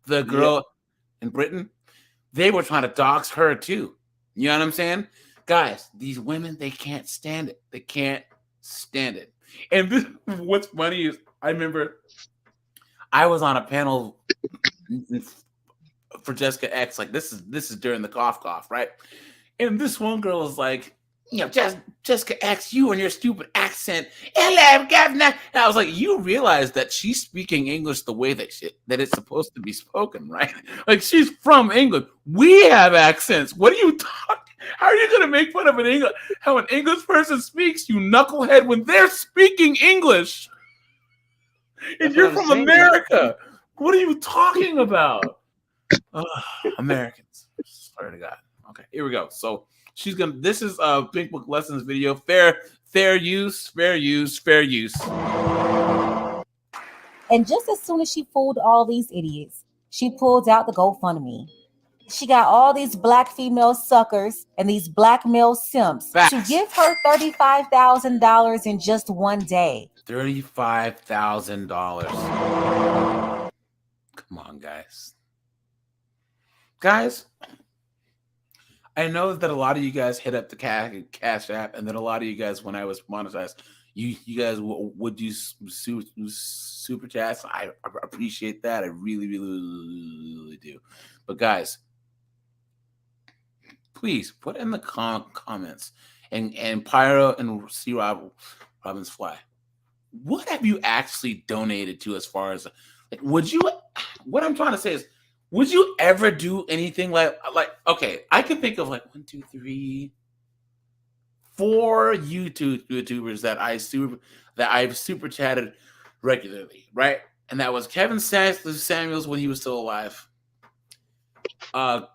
The girl in Britain. They were trying to dox her too. You know what I'm saying? Guys, these women, they can't stand it. They can't stand it. And what's funny is I remember I was on a panel for Jessica X. Like this is during the cough, right? And this one girl was like, Jessica X, you and your stupid accent. And I was like, you realize that she's speaking English the way that it's supposed to be spoken, right? Like she's from England. We have accents. What are you talking? How are you going to make fun of how an English person speaks, you knucklehead, when they're speaking English? And you're from America. What are you talking about? Americans. Swear to God. Okay, here we go. So this is a Pink Book Lessons video. Fair use. And just as soon as she fooled all these idiots, she pulled out the GoFundMe. She got all these black female suckers and these black male simps to give her $35,000 in just one day. $35,000. Come on, guys. Guys, I know that a lot of you guys hit up the Cash App, and then a lot of you guys, when I was monetized, you guys would do super chats. I appreciate that. I really, really, really do. But guys, please put in the comments and Pyro and C. Robbins Fly. What have you actually donated to as far as would you? What I'm trying to say is, would you ever do anything like okay? I could think of 1, 2, 3, 4 YouTubers that I've super chatted regularly, right? And that was Kevin Samuels when he was still alive,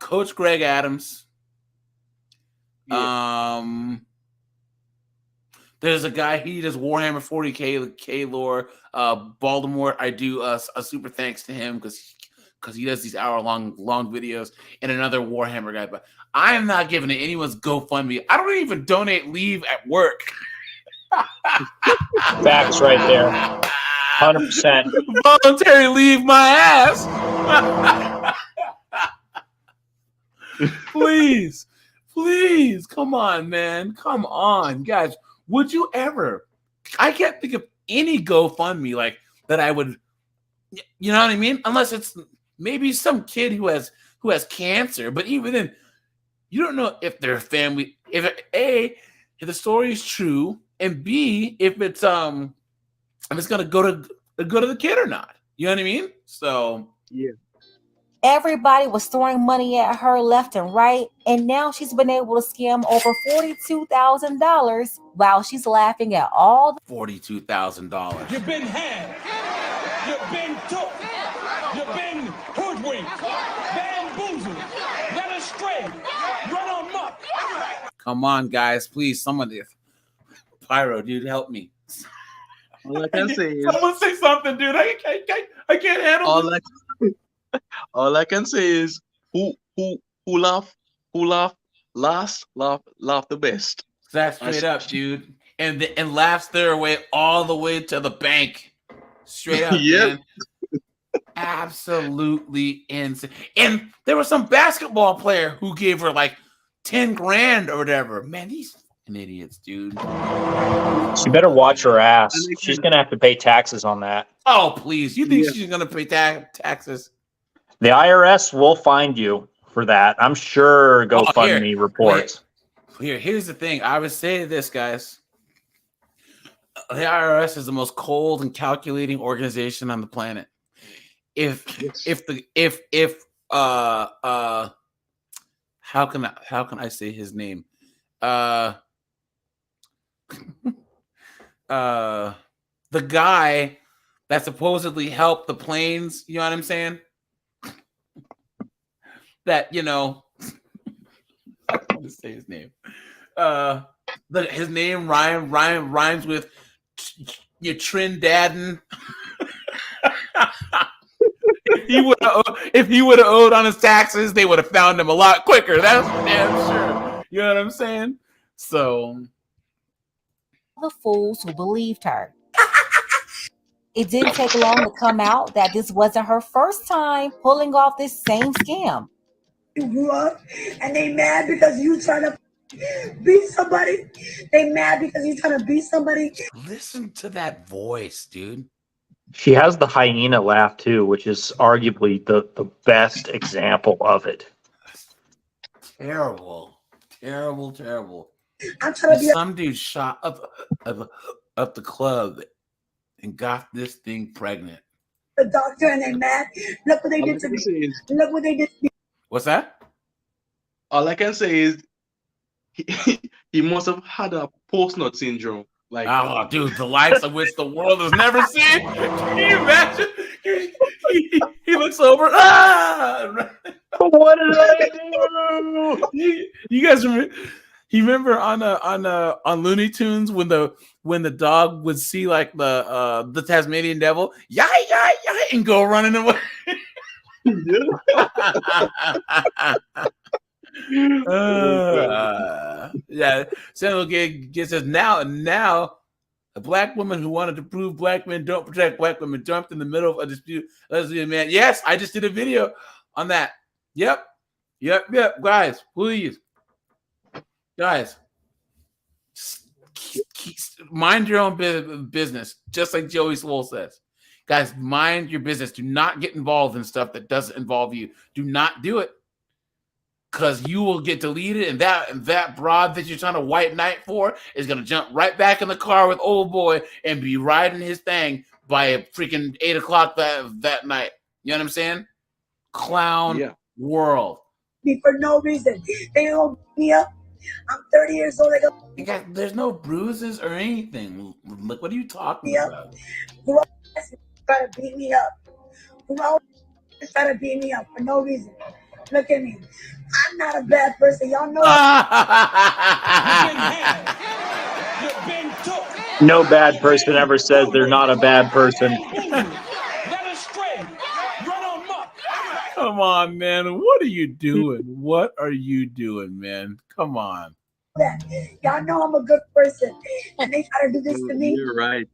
Coach Greg Adams. There's a guy, he does Warhammer 40K lore, Baltimore. I do a super thanks to him because he does these hour-long videos, and another Warhammer guy. But I am not giving it anyone's GoFundMe. I don't even donate leave at work. Facts right there. 100%. Voluntary leave my ass. Please, come on, man. Come on, guys. Would you ever? I can't think of any GoFundMe like that I would. You know what I mean? Unless it's maybe some kid who has cancer, but even then, you don't know if their family, if the story is true, and B, if it's gonna go to the kid or not. You know what I mean? So yeah. Everybody was throwing money at her left and right, and now she's been able to scam over $42,000 while she's laughing at all the $42,000. You've been had. You've been took. You've been hoodwinked, bamboozled, led astray, run amok. Come on, guys, please, somebody, Pyro, dude, help me. All I can say is, someone say something, dude. I can't handle it. All I can say is, who laugh last, laugh the best. That's straight up, dude. And laughs their way all the way to the bank. Straight up, man. Absolutely insane. And there was some basketball player who gave her like 10 grand or whatever. Man, these fucking idiots, dude. She better watch her ass. She's gonna have to pay taxes on that. Oh, please. You think she's gonna pay taxes? The IRS will find you for that. I'm sure GoFundMe reports. Here's the thing. I would say this, guys. The IRS is the most cold and calculating organization on the planet. How can I say his name? The guy that supposedly helped the planes, you know what I'm saying? That, you know, I want to say his name. His name rhymes with Trindaden. If he would have owed on his taxes, they would have found him a lot quicker. That's for damn sure. You know what I'm saying? So the fools who believed her. It didn't take long to come out that this wasn't her first time pulling off this same scam. You grew up and they mad because you trying to beat somebody. They mad because you trying to beat somebody. Listen to that voice, dude. She has the hyena laugh too, which is arguably the best example of it. Terrible. I'm trying to be some dude shot up the club and got this thing pregnant. The doctor and they mad. Look what they did to me. Look what they did to me. What's that? All I can say is he must have had a post-nut syndrome. Like, oh, dude, the likes of which the world has never seen. Can you imagine? He looks over. Ah! What did I do? You guys remember? You remember on Looney Tunes when the dog would see like the Tasmanian devil, yah, and go running away. Yeah, Samuel gets us now. A black woman who wanted to prove black men don't protect black women jumped in the middle of a dispute. Lesbian man. Yes, I just did a video on that. Yep. Guys, please. Guys, mind your own business, just like Joey Swole says. Guys, mind your business. Do not get involved in stuff that doesn't involve you. Do not do it, because you will get deleted, and that broad that you're trying to white knight for is going to jump right back in the car with old boy and be riding his thing by freaking 8 o'clock that night. You know what I'm saying? Clown world. For no reason. They hold me up. I'm 30 years old. There's no bruises or anything. Look, what are you talking about? Who else try to beat me up? Who else try to beat me up for no reason? Look at me. I'm not a bad person. Y'all know. You've been took. No bad person ever says they're not a bad person. Let us stray. Run amok. Come on, man. What are you doing? What are you doing, man? Come on. Y'all know I'm a good person, and they try to do this to me. You're right.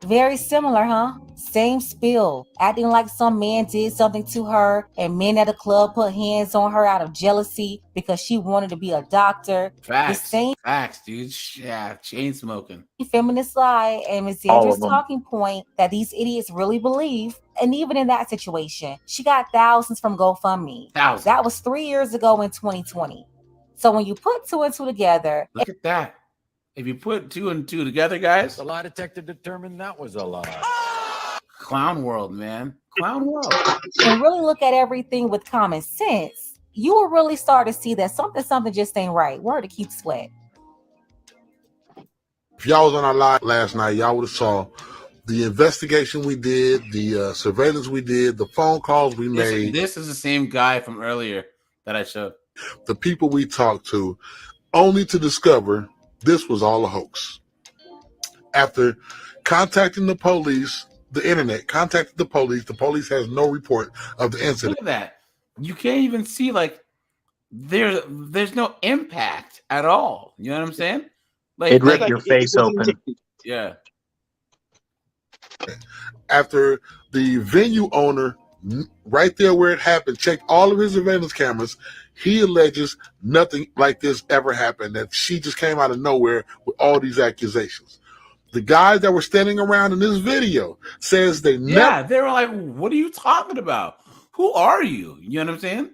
Very similar, huh? Same spill. Acting like some man did something to her, and men at the club put hands on her out of jealousy because she wanted to be a doctor. Facts. The same Facts, dude. Yeah, chain smoking. Feminist lie and Ms. Andrews' talking point that these idiots really believe. And even in that situation, she got thousands from GoFundMe. Thousands. That was 3 years ago in 2020. So when you put two and two together, look at that. If you put 2 and 2 together, guys, the lie detector determined that was a lie. Clown world, man. Clown world. And really look at everything with common sense, you will really start to see that something just ain't right. Word to Keep Sweat. If y'all was on our live last night, y'all would have saw the investigation we did, the surveillance we did, the phone calls we made. This is the same guy from earlier that I showed. The people we talked to, only to discover this was all a hoax. After contacting the police, the internet contacted the police has no report of the incident. Look at that. You can't even see, like, there's no impact at all. You know what I'm saying? Like, it ripped your face open. Yeah. After the venue owner, right there where it happened, checked all of his surveillance cameras, he alleges nothing like this ever happened, that she just came out of nowhere with all these accusations. The guys that were standing around in this video says they they were like, what are you talking about? Who are you? You know what I'm saying?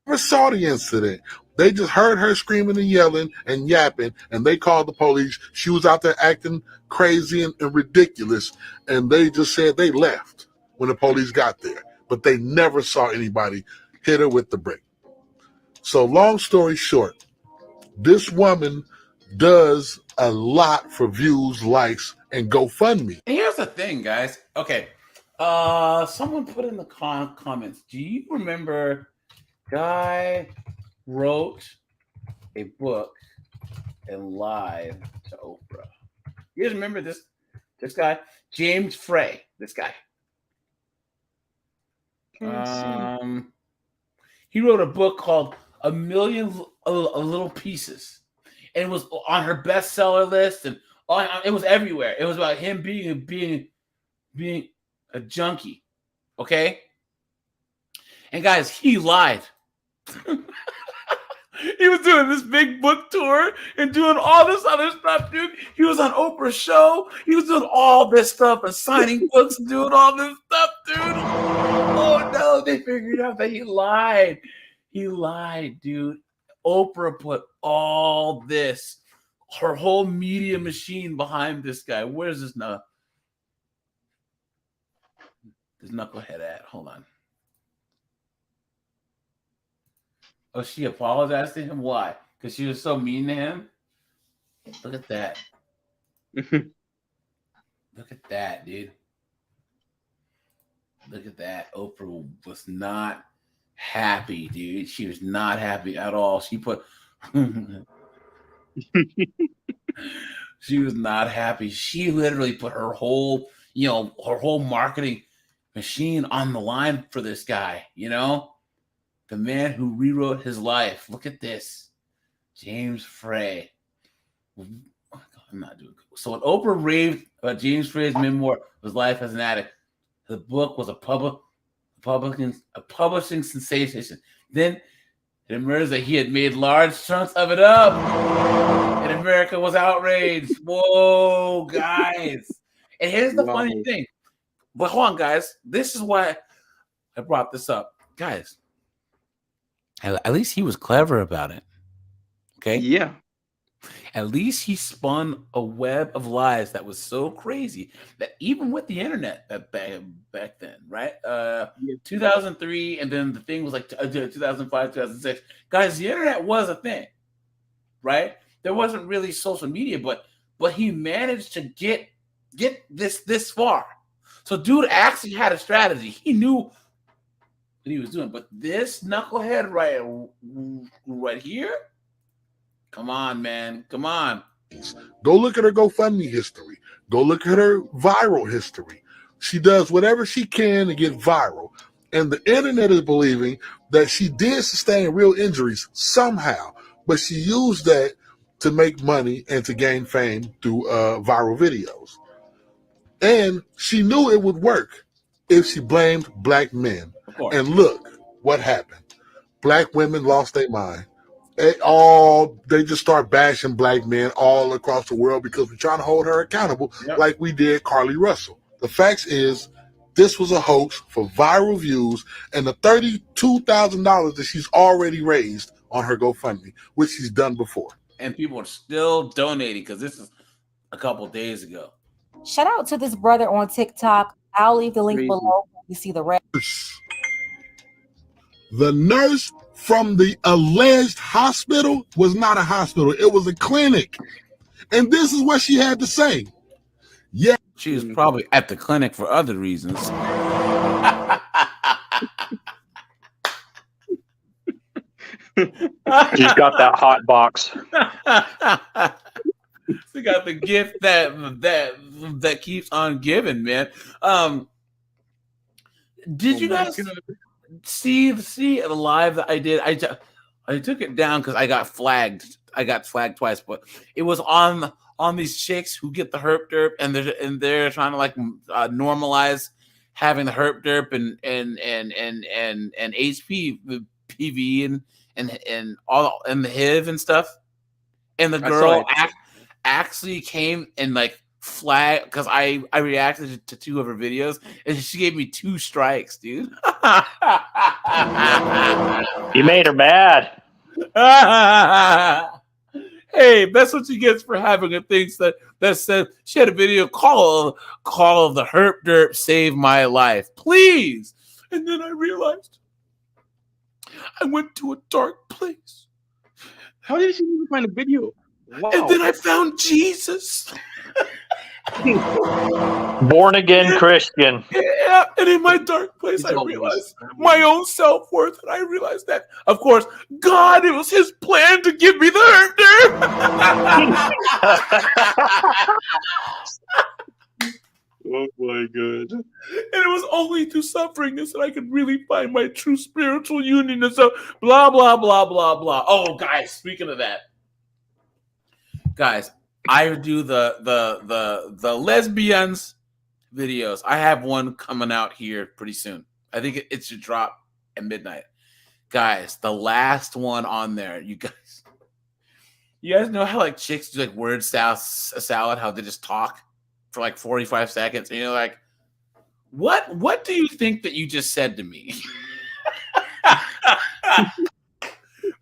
Never saw the incident. They just heard her screaming and yelling and yapping, and they called the police. She was out there acting crazy and ridiculous, and they just said they left when the police got there, but they never saw anybody hit her with the brick. So long story short, this woman does a lot for views, likes, and GoFundMe. And here's the thing, guys. Okay. Someone put in the comments, do you remember guy wrote a book and lied to Oprah? You guys remember this guy? James Frey, this guy. He wrote a book called A Million Little Pieces, and it was on her bestseller list, and it was everywhere. It was about him being a junkie, okay? And guys, he lied. He was doing this big book tour and doing all this other stuff, dude. He was on Oprah's show. He was doing all this stuff and signing books and doing all this stuff, dude. Oh, no. They figured out that he lied. He lied, dude. Oprah put all this, her whole media machine behind this guy. Where's this knucklehead at? Hold on. Oh, she apologized to him? Why? Because she was so mean to him? Look at that. Look at that, dude. Look at that. Oprah was not happy, dude. She was not happy at all. She put... She was not happy. She literally put her whole, her whole marketing machine on the line for this guy, The man who rewrote his life. Look at this. James Frey. I'm not doing good. So when Oprah raved about James Frey's memoir of his life as an addict, the book was a publishing sensation. Then it emerged that he had made large chunks of it up. And America was outraged. Whoa, guys. And here's the funny thing. But hold on, guys. This is why I brought this up. Guys, at least he was clever about it. Okay? Yeah. At least he spun a web of lies that was so crazy that even with the internet back then, right? 2003, and then the thing was like 2005, 2006. Guys, the internet was a thing. right? There wasn't really social media, but he managed to get this far. So dude actually had a strategy. He knew what he was doing. But this knucklehead right here, come on, man. Come on. Go look at her GoFundMe history. Go look at her viral history. She does whatever she can to get viral. And the internet is believing that she did sustain real injuries somehow, but she used that to make money and to gain fame through viral videos. And she knew it would work if she blamed black men. And look what happened. Black women lost their mind. They just start bashing black men all across the world because we're trying to hold her accountable like we did Carly Russell. The fact is, this was a hoax for viral views and the $32,000 that she's already raised on her GoFundMe, which she's done before. And people are still donating because this is a couple days ago. Shout out to this brother on TikTok. I'll leave the link below. You see the rest. The nurse from the alleged hospital was not a hospital. It was a clinic. And this is what she had to say. Yeah. She was probably at the clinic for other reasons. She's got that hot box. She got the gift that keeps on giving, man. Did you guys see the live that I did? I took it down because I got flagged. I got flagged twice, but it was on these chicks who get the herp derp and they're trying to like normalize having the herp derp and HPV and all and the HIV and stuff. And the girl actually came and like flag because I reacted to 2 of her videos and she gave me 2 strikes, dude. You made her mad. Hey, that's what she gets for having a thing that said she had a video call the herp derp save my life, please. And then I realized I went to a dark place. How did she even find a video? Wow. And then I found Jesus. Born again Christian. Yeah, and in my dark place, I realized my own self-worth, and I realized that, of course, God, it was His plan to give me the herp derp. Oh my God. And it was only through suffering this that I could really find my true spiritual union and so blah, blah, blah, blah, blah. Oh, guys, speaking of that. Guys, I do the lesbians videos. I have one coming out here pretty soon. I think it should drop at midnight. Guys, the last one on there, you guys know how like chicks do like word salad, how they just talk for like 45 seconds, and you're like, what do you think that you just said to me?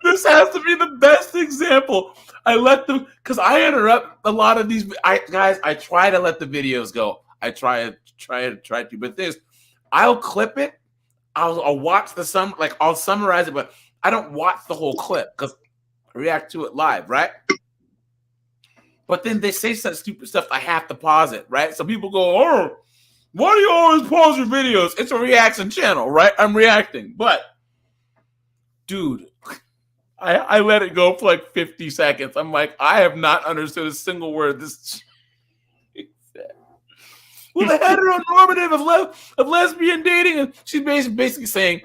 This has to be the best example. I let them, because I interrupt a lot of these guys. I try to let the videos go. I try to, but this, I'll clip it. I'll watch I'll summarize it, but I don't watch the whole clip because I react to it live, right? But then they say such stupid stuff, I have to pause it, right? So people go, oh, why do you always pause your videos? It's a reaction channel, right? I'm reacting. But, dude, I let it go for like 50 seconds. I'm like, I have not understood a single word this said. Well, the heteronormative of lesbian dating, and she's basically saying,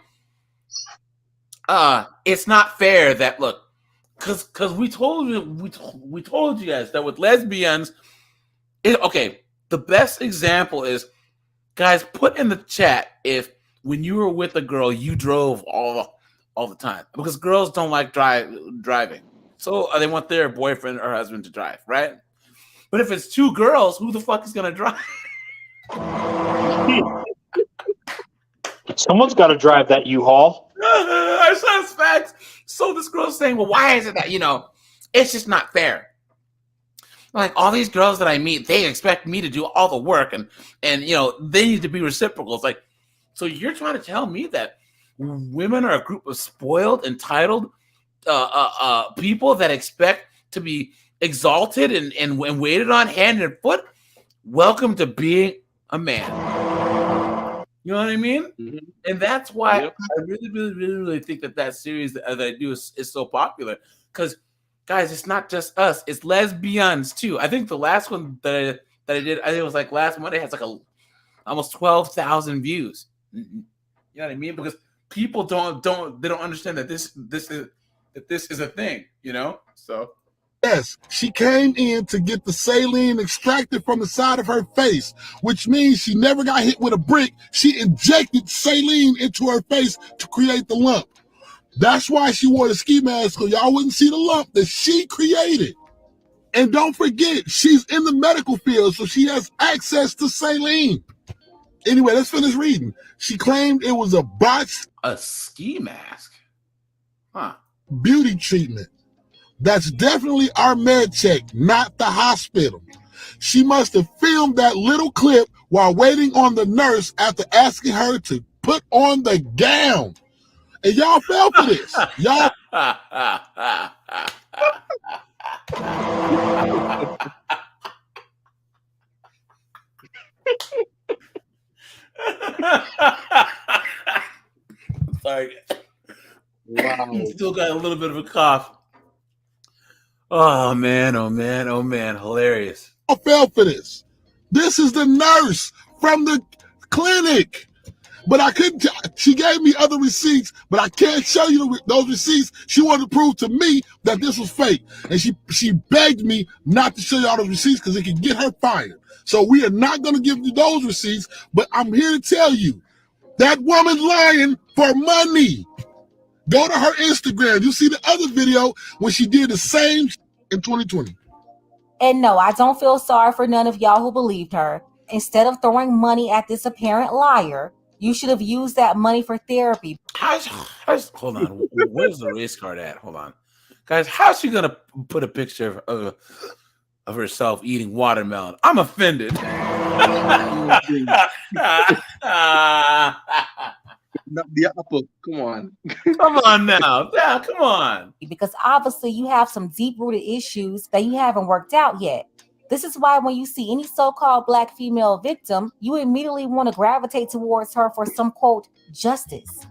it's not fair that, look, because we told you guys that with lesbians, okay, the best example is, guys, put in the chat if when you were with a girl, you drove all the time, because girls don't like driving. So they want their boyfriend or husband to drive, right? But if it's 2 girls, who the fuck is going to drive? Someone's got to drive that U-Haul. I saw facts. So this girl's saying, well, why is it that, it's just not fair. Like, all these girls that I meet, they expect me to do all the work and they need to be reciprocal. It's like, so you're trying to tell me that women are a group of spoiled, entitled people that expect to be exalted and waited on hand and foot. Welcome to being a man. You know what I mean? Mm-hmm. And that's why I really think that series that I do is so popular. Because, guys, it's not just us; it's lesbians too. I think the last one that I did, I think it was like last Monday, has like almost 12,000 views. You know what I mean? Because people don't understand that this is a thing. You know, so. Yes, she came in to get the saline extracted from the side of her face, which means she never got hit with a brick. She injected saline into her face to create the lump. That's why she wore the ski mask, so y'all wouldn't see the lump that she created. And don't forget, she's in the medical field, so she has access to saline. Anyway, let's finish reading. She claimed it was a ski mask. Huh. Beauty treatment. That's definitely our med check, not the hospital. She must have filmed that little clip while waiting on the nurse after asking her to put on the gown. And y'all fell for this. Y'all. Sorry. Wow. Still got a little bit of a cough. Oh man, oh man, oh man, hilarious. I fell for this. This is the nurse from the clinic. But I couldn't, she gave me other receipts, but I can't show you those receipts. She wanted to prove to me that this was fake. And she begged me not to show you all those receipts because it could get her fired. So we are not going to give you those receipts, but I'm here to tell you, that woman's lying for money. Go to her Instagram. You'll see the other video when she did the same in 2020. And no, I don't feel sorry for none of y'all who believed her. Instead of throwing money at this apparent liar, you should have used that money for therapy. Hold on. Where's the race card at? Hold on. Guys, how's she going to put a picture of herself eating watermelon? I'm offended. Not the apple. Come on. Come on now. Yeah, come on. Because obviously you have some deep-rooted issues that you haven't worked out yet. This is why when you see any so-called Black female victim, you immediately want to gravitate towards her for some, quote, justice.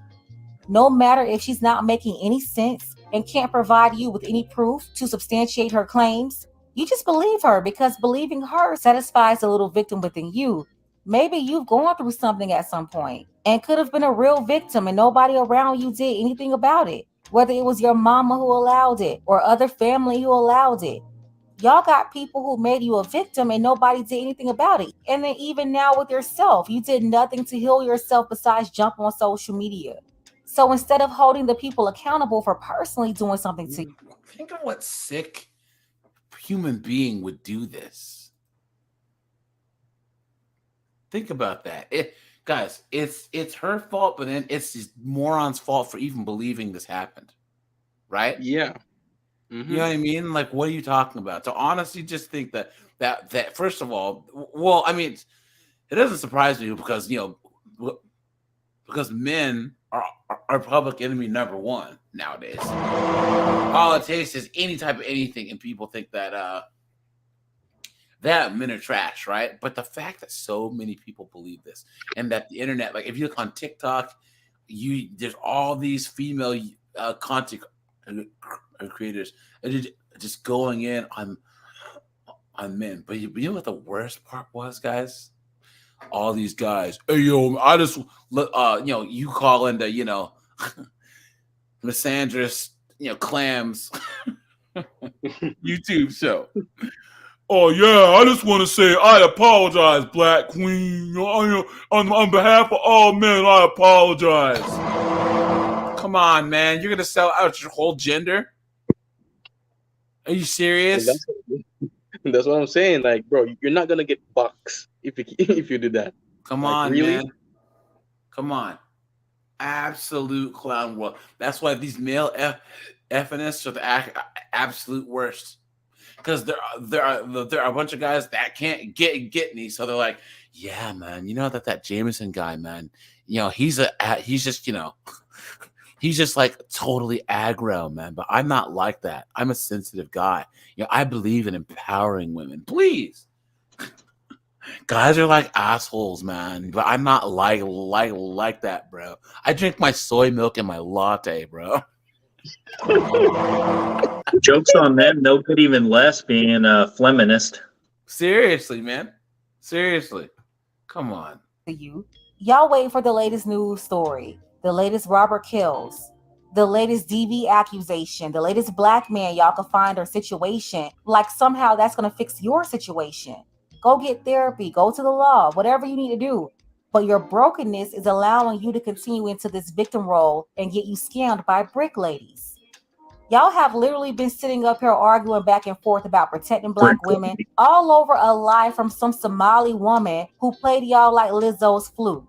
No matter if she's not making any sense and can't provide you with any proof to substantiate her claims, you just believe her because believing her satisfies the little victim within you. Maybe you've gone through something at some point and could have been a real victim and nobody around you did anything about it, whether it was your mama who allowed it or other family who allowed it. Y'all got people who made you a victim and nobody did anything about it. And then even now with yourself, you did nothing to heal yourself besides jump on social media. So instead of holding the people accountable for personally doing something to you. Think of what sick human being would do this. Think about that. Guys, it's her fault, but then it's this moron's fault for even believing this happened. Right? Yeah. Mm-hmm. You know what I mean? Like, what are you talking about? To honestly just think that first of all, well, I mean, it doesn't surprise me because because men are public enemy number one nowadays. Politics is any type of anything, and people think that men are trash, right? But the fact that so many people believe this, and that the internet, like if you look on TikTok, there's all these female content creators just going in on men. But you know what the worst part was, guys? All these guys, hey yo, I just you call into Lysandras Clams YouTube show. Oh yeah, I just want to say I apologize, Black Queen. On behalf of all men, I apologize. Come on, man. You're gonna sell out your whole gender? Are you serious? That's what I'm saying. Like, bro, you're not gonna get bucks if you do that. Come on, really? Man. Come on. Absolute clown world. That's why these male feminists are the absolute worst. Because there are a bunch of guys that can't get me, so they're like, yeah, man, that Jameson guy, man, he's just he's just like totally aggro, man. But I'm not like that. I'm a sensitive guy. I believe in empowering women. Please. Guys are like assholes, man. But I'm not like that, bro. I drink my soy milk and my latte, bro. Jokes on them. No good, even less being a feminist. Seriously, man. Seriously. Come on. Y'all wait for the latest news story, the latest robber kills, the latest DV accusation, the latest black man y'all can find or situation. Like somehow that's going to fix your situation. Go get therapy, go to the law, whatever you need to do. But your brokenness is allowing you to continue into this victim role and get you scammed by brick ladies. Y'all have literally been sitting up here arguing back and forth about protecting black women all over a lie from some Somali woman who played y'all like Lizzo's flute.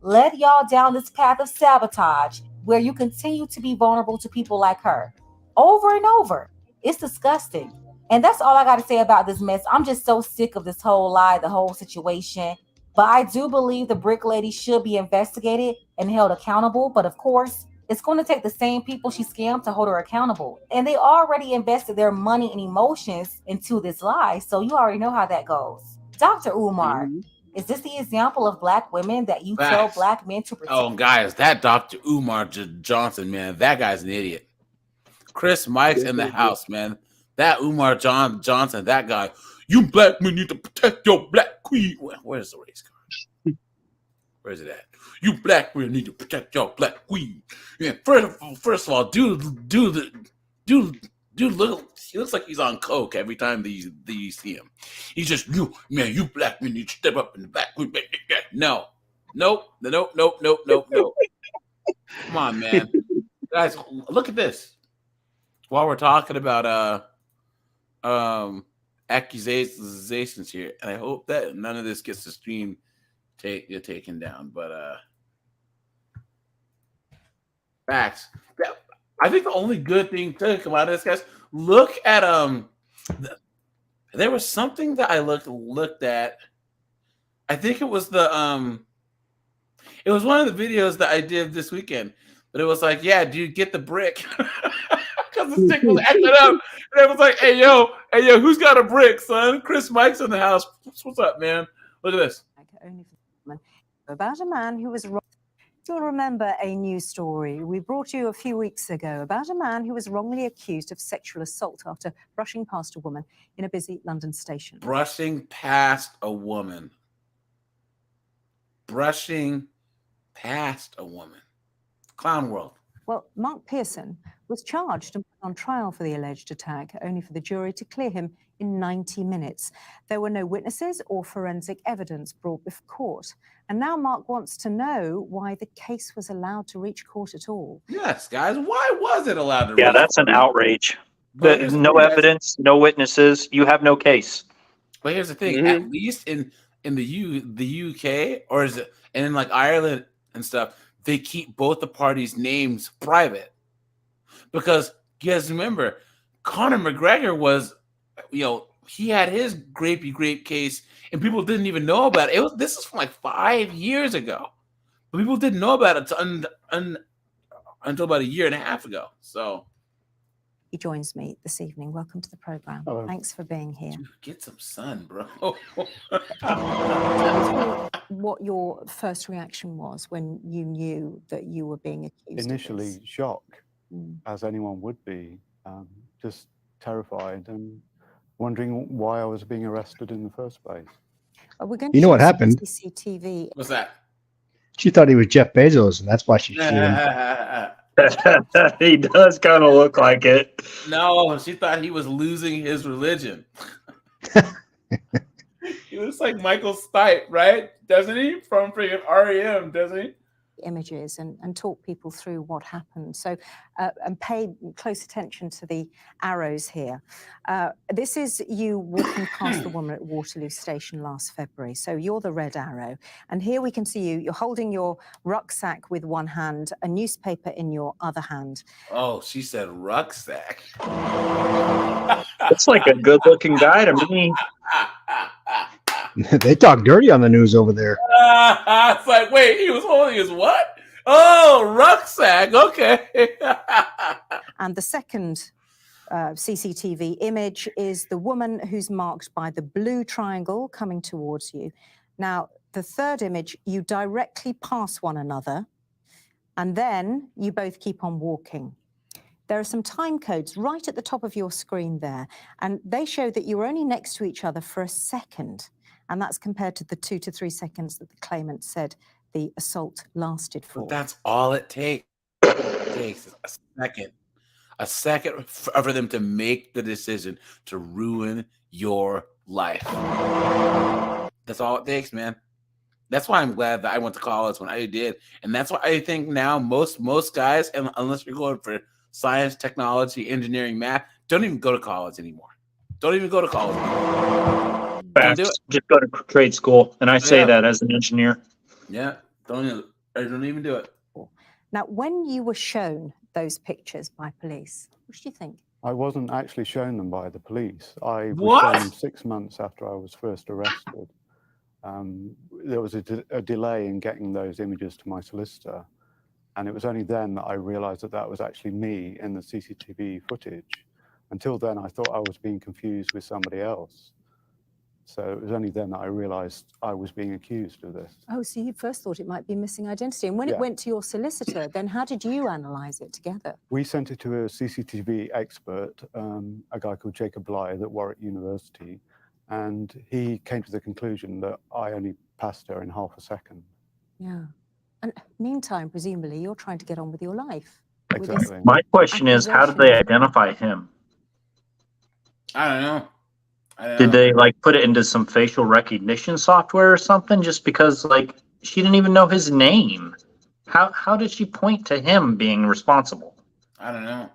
Led y'all down this path of sabotage where you continue to be vulnerable to people like her. Over and over. It's disgusting. And that's all I got to say about this mess. I'm just so sick of this whole lie, the whole situation. But I do believe the brick lady should be investigated and held accountable. But of course, it's going to take the same people she scammed to hold her accountable. And they already invested their money and emotions into this lie. So you already know how that goes. Dr. Umar, is this the example of black women that you tell black men to protect? Oh, guys, that Dr. Umar Johnson, man, that guy's an idiot. Chris Mike's in the house, man. That Umar Johnson, that guy. You black men need to protect your black queen. Where's the race card? Where's it at? You black men need to protect your black queen. Yeah, first of all, dude, look. He looks like he's on coke every time that you see him. He's just you black men need to step up in the black queen. No, nope. Come on, man, guys, look at this. While we're talking about accusations here, and I hope that none of this gets the stream taken down, but facts. I think the only good thing to come out of this, guys, look at there was something that I looked at. I think it was it was one of the videos that I did this weekend, but it was like, yeah, dude, get the brick. Because the stick was acting up. And it was like, hey, yo, who's got a brick, son? Chris Mike's in the house. What's up, man? Look at this. About a man who was wrong. You'll remember a news story we brought you a few weeks ago about a man who was wrongly accused of sexual assault after brushing past a woman in a busy London station. Brushing past a woman. Clown world. Well, Mark Pearson was charged and put on trial for the alleged attack, only for the jury to clear him in 90 minutes. There were no witnesses or forensic evidence brought before court. And now Mark wants to know why the case was allowed to reach court at all. Yes, guys. Why was it allowed to reach Yeah, that's an outrage. No evidence, no witnesses. You have no case. But here's the thing. At least in the UK, or is it, and in like Ireland and stuff, they keep both the parties' names private. Because you guys remember, Conor McGregor was, he had his grape case and people didn't even know about it. This is from like 5 years ago. But people didn't know about it until about a year and a half ago. So he joins me this evening. Welcome to the program. Hello. Thanks for being here. Dude, get some sun, bro. What your first reaction was when you knew that you were being accused? Initially, shock, as anyone would be, just terrified and wondering why I was being arrested in the first place. We're going You know what happened? CCTV. What's that? She thought he was Jeff Bezos, and that's why she shot him. He does kind of look like it. No, she thought he was losing his religion. He looks like Michael Stipe, right? Doesn't he? From freaking REM, doesn't he? Images and talk people through what happened. So, and pay close attention to the arrows here. This is you walking past the woman at Waterloo Station last February. So you're the red arrow. And here we can see you. You're holding your rucksack with one hand, a newspaper in your other hand. Oh, she said rucksack. Looks like a good-looking guy to me. They talk dirty on the news over there. It's like, wait, he was holding his what? Oh, rucksack. Okay. And the second CCTV image is the woman who's marked by the blue triangle coming towards you. Now, the third image, you directly pass one another, and then you both keep on walking. There are some time codes right at the top of your screen there, and they show that you were only next to each other for a second, and that's compared to the 2 to 3 seconds that the claimant said the assault lasted for. But that's all it takes. It takes a second for them to make the decision to ruin your life. That's all it takes, man. That's why I'm glad that I went to college when I did, and that's why I think now most guys, unless you're going for science, technology, engineering, math, don't even go to college anymore. Don't even go to college anymore. Don't do it. Just go to trade school, and I say that as an engineer. Yeah, don't even do it. Now, when you were shown those pictures by police, what did you think? I wasn't actually shown them by the police. I was shown them 6 months after I was first arrested. There was a delay in getting those images to my solicitor, and it was only then that I realized that that was actually me in the CCTV footage. Until then, I thought I was being confused with somebody else. So it was only then that I realized I was being accused of this. Oh, so you first thought it might be missing identity. And when it went to your solicitor, then how did you analyze it together? We sent it to a CCTV expert, a guy called Jacob Blythe at Warwick University, and he came to the conclusion that I only passed her in half a second. Yeah. And meantime, presumably, you're trying to get on with your life. Exactly. My question is, how did they identify him? I don't know. Did they like put it into some facial recognition software or something? Just because like she didn't even know his name. How did she point to him being responsible? I don't know.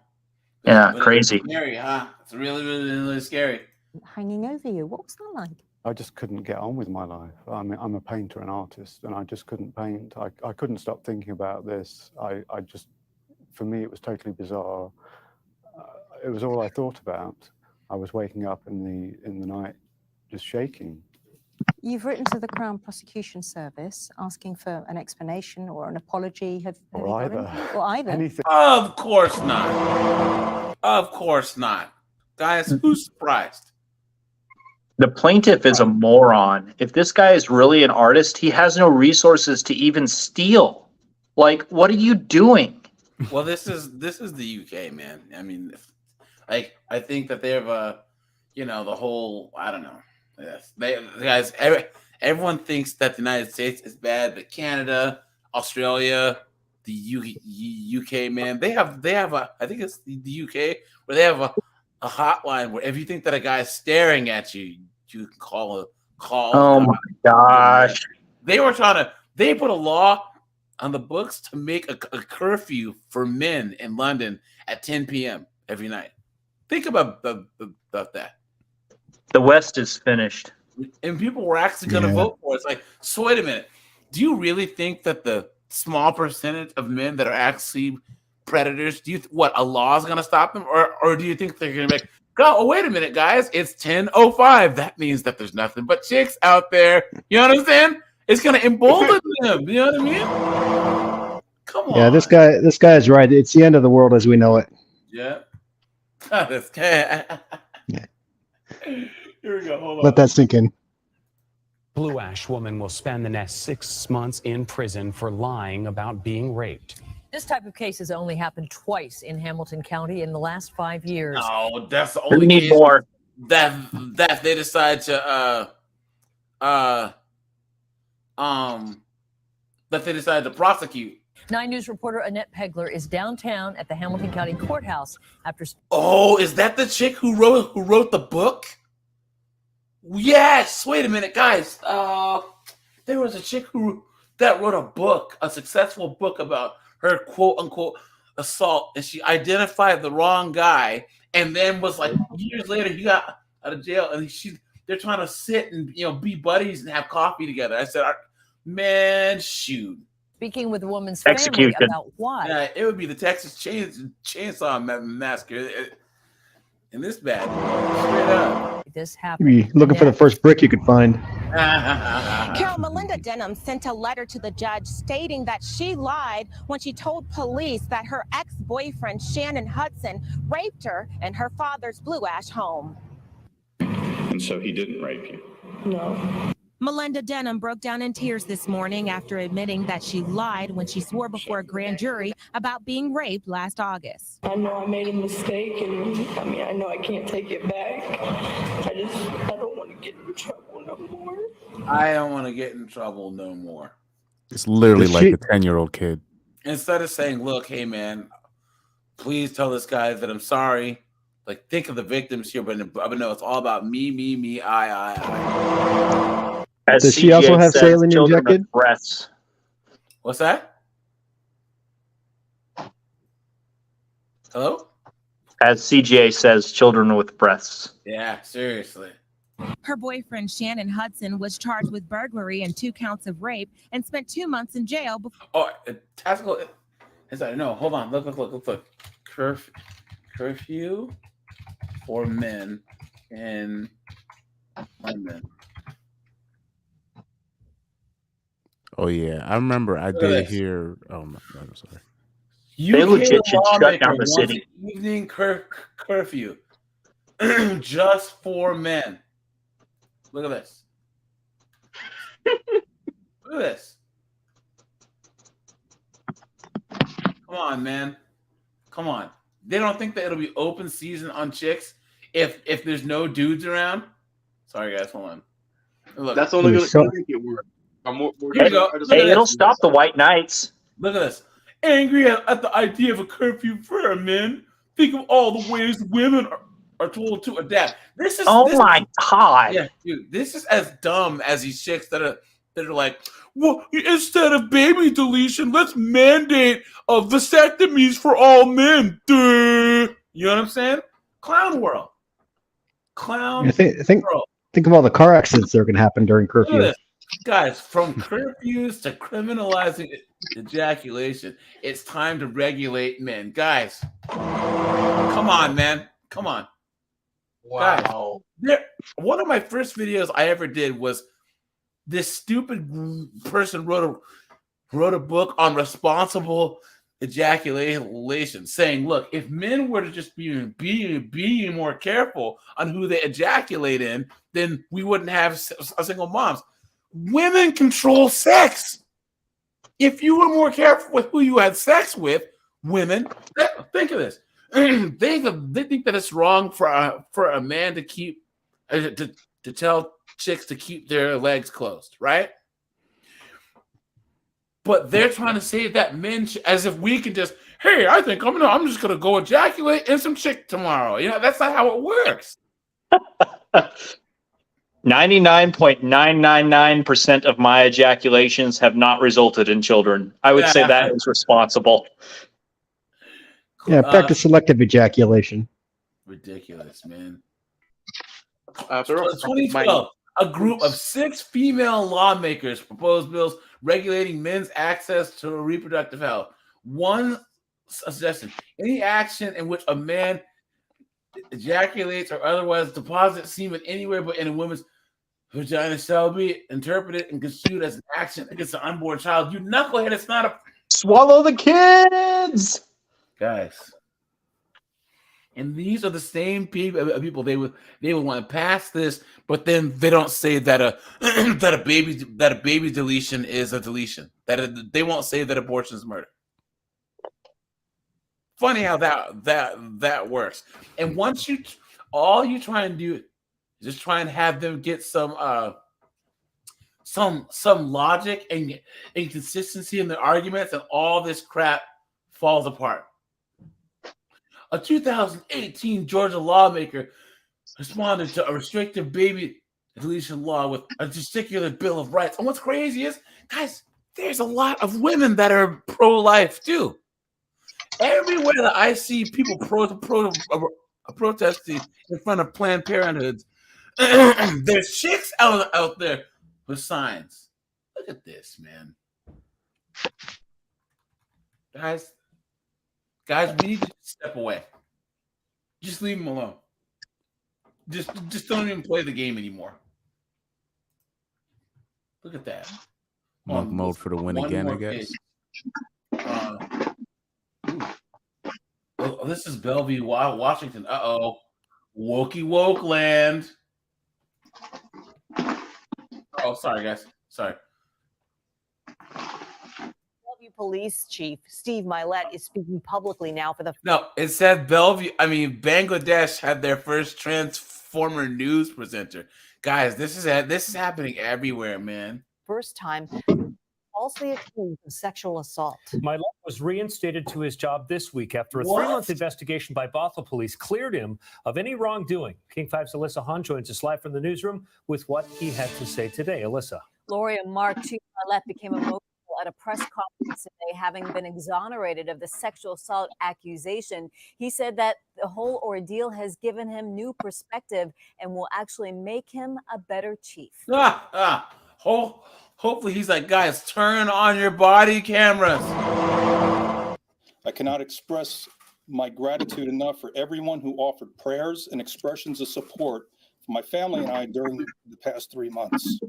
Yeah, But crazy. It's scary, huh? It's really scary. Hanging over you. What was that like? I just couldn't get on with my life. I mean, I'm a painter and artist, and I just couldn't paint. I couldn't stop thinking about this. I just, for me, it was totally bizarre. It was all I thought about. I was waking up in the night, just shaking. You've written to the Crown Prosecution Service asking for an explanation or an apology. Have you got anything? Or either. Anything. Of course not. Of course not. Guys, who's surprised? The plaintiff is a moron. If this guy is really an artist, he has no resources to even steal. Like, what are you doing? Well, this is the UK, man. I mean, like, I think that they have the whole, I don't know. Yes, guys, everyone thinks that the United States is bad, but Canada, Australia, the UK, man, they have a, I think it's the UK, where they have a hotline where if you think that a guy is staring at you, you can call. Oh my gosh! They put a law on the books to make a curfew for men in London at 10 p.m. every night. Think about that. The West is finished. And people were actually going to vote for it. It's like, so wait a minute. Do you really think that the small percentage of men that are actually predators, a law is going to stop them? Or do you think they're going to make, wait a minute, guys, it's 10:05. That means that there's nothing but chicks out there. You understand? It's going to embolden them. You know what I mean? Come on. Yeah, this guy is right. It's the end of the world as we know it. Yeah. This guy. Yeah. Here we go. Hold on. Let that sink in. Blue Ash woman will spend the next 6 months in prison for lying about being raped. This type of case has only happened twice in Hamilton County in the last 5 years. No, that's the only case more. that they decide to prosecute. 9 News reporter Annette Pegler is downtown at the Hamilton County Courthouse after. Oh, is that the chick who wrote the book? Yes. Wait a minute, guys. There was a chick that wrote a book, a successful book about her quote unquote assault, and she identified the wrong guy, and then was like years later he got out of jail, and they're trying to sit and be buddies and have coffee together. I said, man, shoot. Speaking with a woman's family about why. Yeah, it would be the Texas Chainsaw Massacre. in this bad boy. Straight up. This happened. You're looking for the first brick you could find. Carol, Melinda Denham sent a letter to the judge stating that she lied when she told police that her ex-boyfriend, Shannon Hudson, raped her in her father's Blue Ash home. And so he didn't rape you? No. Melinda Denham broke down in tears this morning after admitting that she lied when she swore before a grand jury about being raped last August. I know I made a mistake, and I know I can't take it back. I don't want to get in trouble no more. I don't want to get in trouble no more. It's literally like a 10-year-old kid. Instead of saying, look, hey, man, please tell this guy that I'm sorry. Like, think of the victims here, but no, it's all about me, I. Does she also have saline injected? Breasts. What's that? Hello? As CGA says, children with breasts. Yeah, seriously. Her boyfriend, Shannon Hudson, was charged with burglary and 2 counts of rape and spent 2 months in jail. Oh, tactical. No, hold on. Look. Curfew for men in London. Oh yeah, I remember. I did hear. Oh my God, I'm sorry. They legit should shut down the city. Evening curfew, just for men. Look at this. Look at this. Come on, man. Come on. They don't think that it'll be open season on chicks if there's no dudes around. Sorry, guys. Hold on. Look. That's only going to make it work. Here you go. Hey, it'll stop the white knights. Look at this. Angry at the idea of a curfew for men. Think of all the ways women are told to adapt. This is my God. Yeah, dude. This is as dumb as these chicks that are like, well, instead of baby deletion, let's mandate vasectomies for all men. Duh. You know what I'm saying? Clown world. Clown world. Think of all the car accidents that are going to happen during Look at curfew. this. Guys, from curfews to criminalizing ejaculation, it's time to regulate men. Guys, come on, man. Come on. Wow. Guys, one of my first videos I ever did was this stupid person wrote a book on responsible ejaculation, saying, look, if men were to just be more careful on who they ejaculate in, then we wouldn't have single moms. Women control sex. If you were more careful with who you had sex with, women, think of this. They think that it's wrong for a man to keep to tell chicks to keep their legs closed, right? But they're trying to say that men, as if we can just, hey, I think I'm just gonna go ejaculate in some chick tomorrow. You know, that's not how it works. 99.999% of my ejaculations have not resulted in children. I would say that is responsible. Yeah, back to selective ejaculation. Ridiculous, man. After all, 2012, a group of 6 female lawmakers proposed bills regulating men's access to reproductive health. One suggestion: any action in which a man ejaculates or otherwise deposits semen anywhere but in a woman's vagina shall be interpreted and construed as an action against an unborn child. You knucklehead! It's not a swallow the kids, guys. And these are the same people. They would want to pass this, but then they don't say that a baby deletion is a deletion. They won't say that abortion is murder. Funny how that works. And once all you try and do is just try and have them get some logic and consistency in their arguments, and all this crap falls apart. A 2018 Georgia lawmaker responded to a restrictive baby deletion law with a testicular Bill of Rights. And what's crazy is, guys, there's a lot of women that are pro-life too. Everywhere that I see people protesting in front of Planned Parenthoods, there's chicks out there with signs. Look at this, man. Guys, we need to step away. Just leave them alone. Just don't even play the game anymore. Look at that. Monk mode for the win again, I guess. Oh, this is Bellevue, Washington. Uh-oh. Wokey woke land. Oh, sorry, guys. Sorry. Bellevue Police Chief Steve Milet is speaking publicly now for the... No, it said Bellevue. I mean, Bangladesh had their first transformer news presenter. Guys, this is happening everywhere, man. first time falsely accused of sexual assault. Milet was reinstated to his job this week after a 3-month investigation by Bothell police cleared him of any wrongdoing. King 5's Alyssa Hahn joins us live from the newsroom with what he had to say today. Alyssa. Lori and Mark, Chief Milet became emotional at a press conference today, having been exonerated of the sexual assault accusation. He said that the whole ordeal has given him new perspective and will actually make him a better chief. Hopefully he's like, guys, turn on your body cameras. I cannot express my gratitude enough for everyone who offered prayers and expressions of support for my family and I during the past 3 months.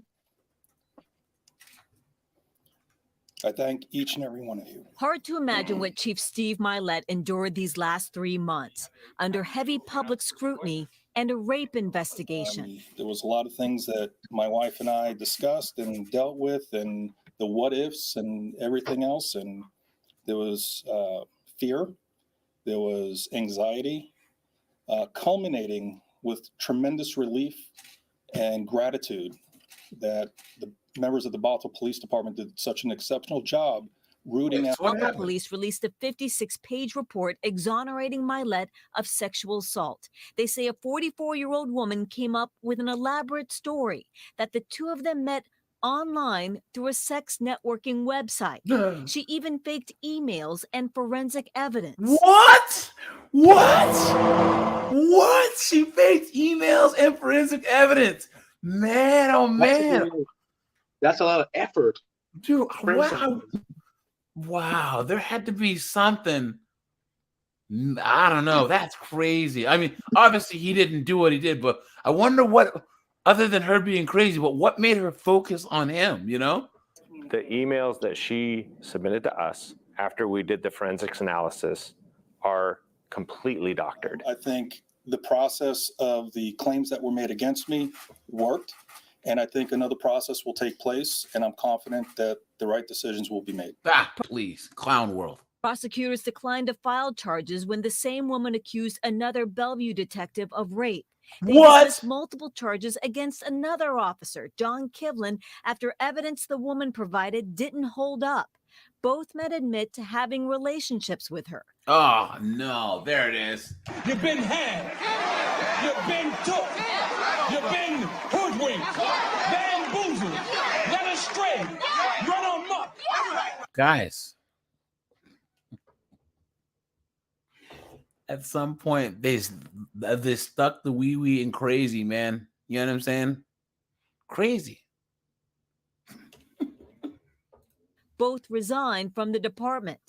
I thank each and every one of you. Hard to imagine what Chief Steve Milet endured these last 3 months under heavy public scrutiny and a rape investigation. There was a lot of things that my wife and I discussed and dealt with, and the what ifs and everything else. And there was fear, there was anxiety, culminating with tremendous relief and gratitude that the members of the Bothell Police Department did such an exceptional job rooting out. Bothell police released a 56-page report exonerating Milet of sexual assault. They say a 44-year-old woman came up with an elaborate story that the two of them met online through a sex networking website. She even faked emails and forensic evidence. What? She faked emails and forensic evidence. Man, oh man. That's a lot of effort. Dude, wow. There had to be something. I don't know. That's crazy. I mean, obviously he didn't do what he did, but I wonder what, other than her being crazy, but what made her focus on him, you know? The emails that she submitted to us after we did the forensics analysis are completely doctored. I think the process of the claims that were made against me worked. And I think another process will take place, and I'm confident that the right decisions will be made. Please, clown world. Prosecutors declined to file charges when the same woman accused another Bellevue detective of rape. They dismissed multiple charges against another officer, John Kivlin, after evidence the woman provided didn't hold up. Both men admit to having relationships with her. Oh, no. There it is. You've been had. You've been took. You've been hoodwinked, bamboozled, led astray, run amok. Guys, at some point, they stuck the wee in crazy, man. You know what I'm saying? Crazy. Both resigned from the department.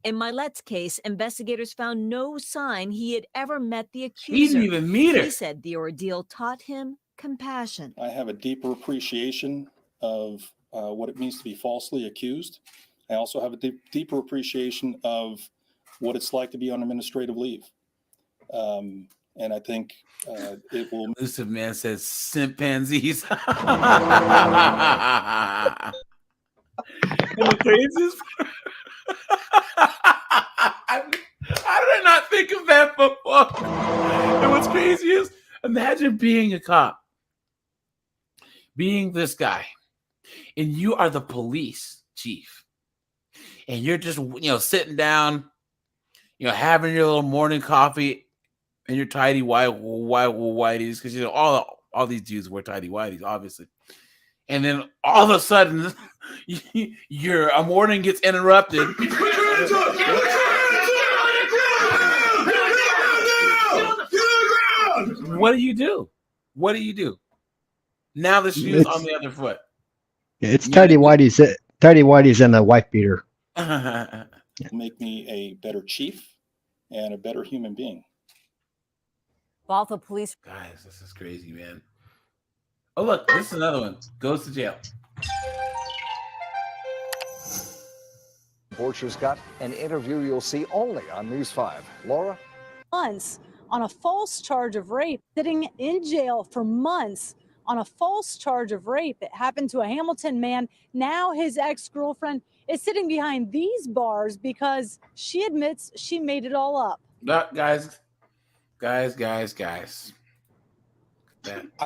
In Milet's case, investigators found no sign he had ever met the accuser. He didn't even meet her. He said the ordeal taught him compassion. I have a deeper appreciation of what it means to be falsely accused. I also have a deeper appreciation of what it's like to be on administrative leave. And I think it will... Elusive man says simpanzees. And the craziest how did I not think of that before? And what's crazy is, imagine being a cop, being this guy, and you are the police chief, and you're just, sitting down, having your little morning coffee and your tidy whities, because all these dudes wear tidy whities, obviously. And then all of a sudden, your morning gets interrupted. What do you do? What do you do? Now the shoe's on the other foot. It's tidy whities and a wife beater. Make me a better chief and a better human being. Bothell police. Guys, this is crazy, man. Oh, look, this is another one. Goes to jail. Borcher's got an interview you'll see only on News 5. Laura? Months on a false charge of rape, sitting in jail for months on a false charge of rape that happened to a Hamilton man. Now his ex-girlfriend is sitting behind these bars because she admits she made it all up. Guys. I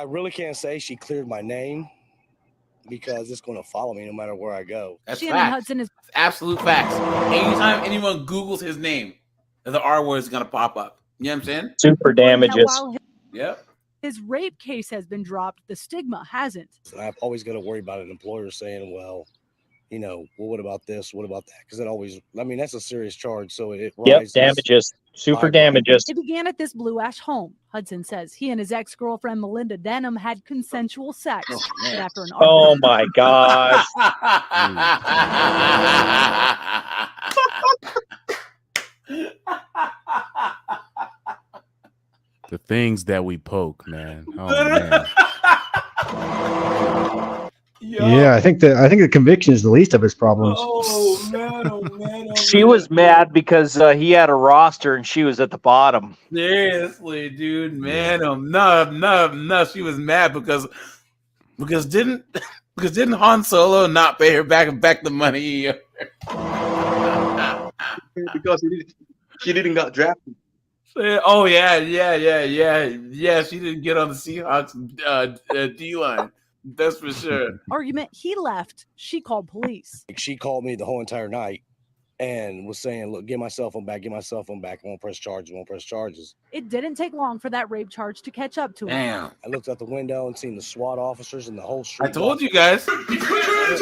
really can't say she cleared my name because it's going to follow me no matter where I go. That's facts. That's absolute facts. Anytime anyone Googles his name, the R word is going to pop up. You know what I'm saying? Super damages. Yep. His rape case has been dropped. The stigma hasn't. And I've always got to worry about an employer saying, well, you know, well, what about this? What about that? Because it always, I mean, that's a serious charge. So it rises. Damages. Super damages. It began at this Blue Ash home. Hudson says he and his ex-girlfriend Melinda Denham had consensual sex. But after an Oh my gosh. The things that we poke, man. Oh man. Yeah, I think the conviction is the least of his problems. Oh man. She was mad because he had a roster and she was at the bottom. Seriously, dude, man. No. She was mad because didn't Han Solo not pay her back the money? Because she didn't got drafted. Oh yeah. She didn't get on the Seahawks D line. That's for sure. Argument. He left. She called police. She called me the whole entire night and was saying, look, get my cell phone back. I won't press charges. It didn't take long for that rape charge to catch up to him. Damn. I looked out the window and seen the SWAT officers and the whole street. I told you guys. That's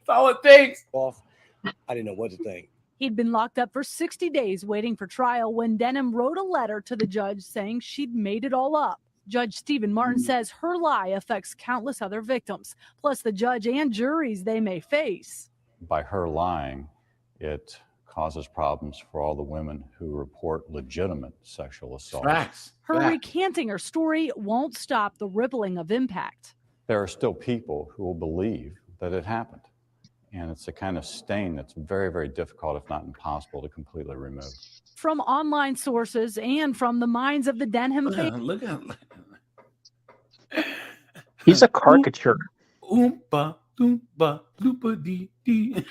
all it takes. I didn't know what to think. He'd been locked up for 60 days waiting for trial when Denham wrote a letter to the judge saying she'd made it all up. Judge Stephen Martin says her lie affects countless other victims, plus the judge and juries they may face. By her lying, it causes problems for all the women who report legitimate sexual assault. Her recanting her story won't stop the rippling of impact. There are still people who will believe that it happened. And it's a kind of stain that's very, very difficult, if not impossible, to completely remove. From online sources and from the minds of the Denham family. Look at He's a caricature. Oompa, doompa, doopa dee dee.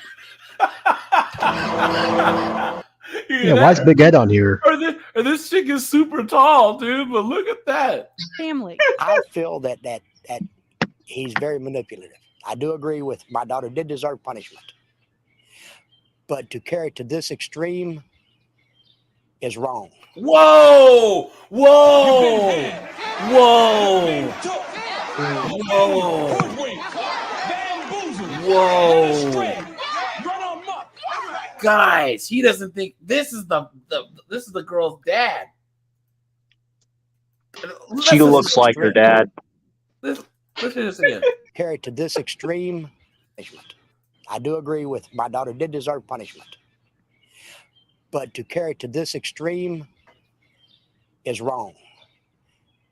Yeah, why is Big Ed on here? Or this chick is super tall, dude, but look at that. Family. I feel that he's very manipulative. I do agree with my daughter did deserve punishment. But to carry it to this extreme is wrong. Whoa! Guys, he doesn't think this is the girl's dad. She looks like her dad. Listen to this again. Carry it to this extreme punishment. I do agree with my daughter did deserve punishment. But to carry it to this extreme is wrong.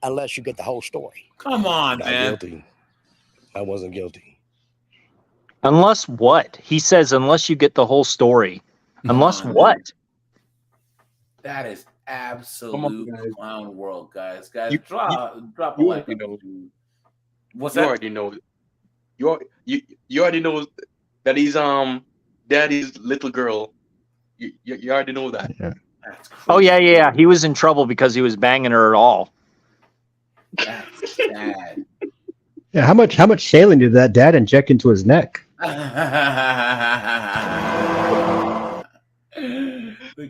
Unless you get the whole story. Come on, man. Guilty. I wasn't guilty. Unless what? He says unless you get the whole story. Unless what? That is absolute clown world, guys. Guys, drop a you like. already know. What's you that? already know. You already know that he's daddy's little girl. You already know that. Yeah. Oh yeah. He was in trouble because he was banging her at all. That's sad. Yeah, how much saline did that dad inject into his neck? Look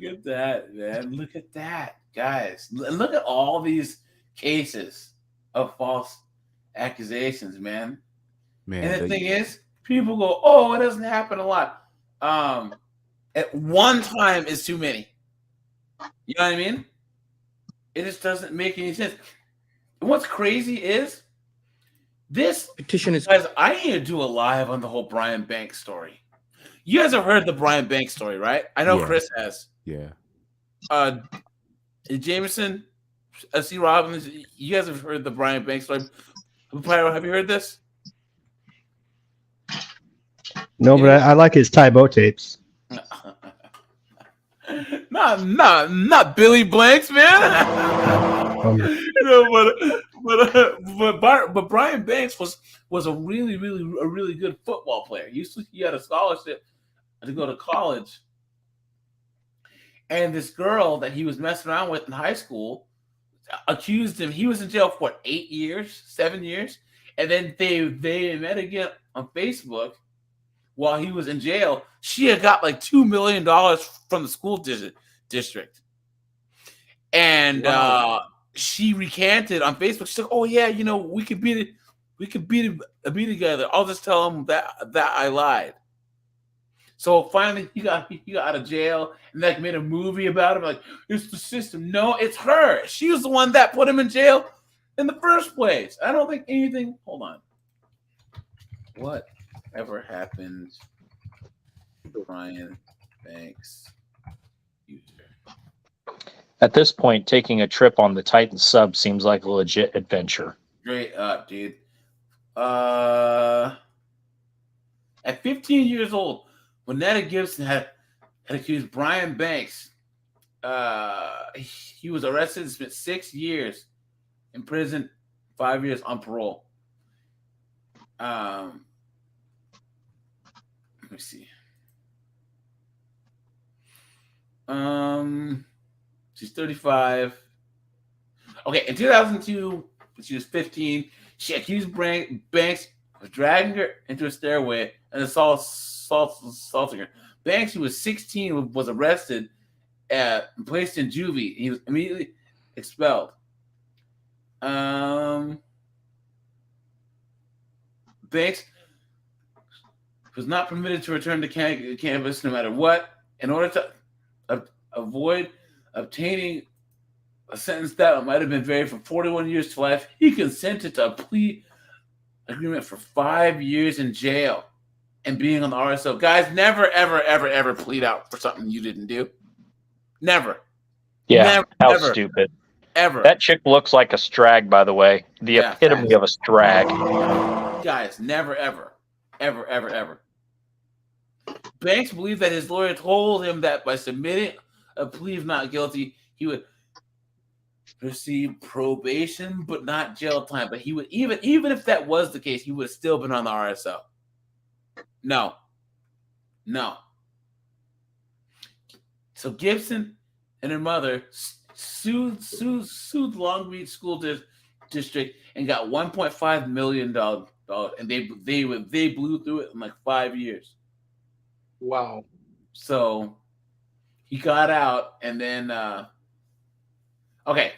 at that, man. Look at that, guys. Look at all these cases of false accusations, man. And the thing is, people go, "Oh, it doesn't happen a lot." At one time is too many. You know what I mean? It just doesn't make any sense. And what's crazy is this petition is, guys. I need to do a live on the whole Brian Banks story. You guys have heard the Brian Banks story, right? I know Yeah. Chris has. Yeah. Jameson, C. Robbins, you guys have heard the Brian Banks story. Have you heard this? No, but I like his Tybo tapes. Not Billy Blanks, man. But Brian Banks was a really good football player. He had a scholarship to go to college, and this girl that he was messing around with in high school accused him. He was in jail for what, 8 years, 7 years, and then they met again on Facebook while he was in jail. She had got like $2 million from the school district, and she recanted on Facebook. She's like, "Oh yeah, we could be together. I'll just tell him that I lied." So finally, he got out of jail, and like made a movie about him. Like, it's the system. No, it's her. She was the one that put him in jail in the first place. I don't think anything. Hold on. What ever happened to Brian Banks? At this point, taking a trip on the Titan sub seems like a legit adventure. Straight up, dude. At 15 years old, when Netta Gibson had accused Brian Banks, he was arrested and spent 6 years in prison, 5 years on parole. Let me see. She's 35. Okay, in 2002, when she was 15, she accused Banks of dragging her into a stairway and assaulting her. Banks, who was 16, was arrested and placed in juvie. He was immediately expelled. Banks was not permitted to return to campus no matter what. In order to avoid obtaining a sentence that might have been varied from 41 years to life, he consented to a plea agreement for 5 years in jail and being on the RSO. Guys, never, ever, ever, ever plead out for something you didn't do. Never. Yeah, how never, stupid. Ever. That chick looks like a strag, by the way. The epitome of a strag. Guys, never, ever, ever, ever, ever. Banks believed that his lawyer told him that by submitting a plea of not guilty, he would receive probation, but not jail time. But he would, even if that was the case, he would have still been on the RSO. No. So Gibson and her mother sued Long Beach School District and got $1.5 million, and they blew through it in like 5 years. Wow. So he got out, and then okay.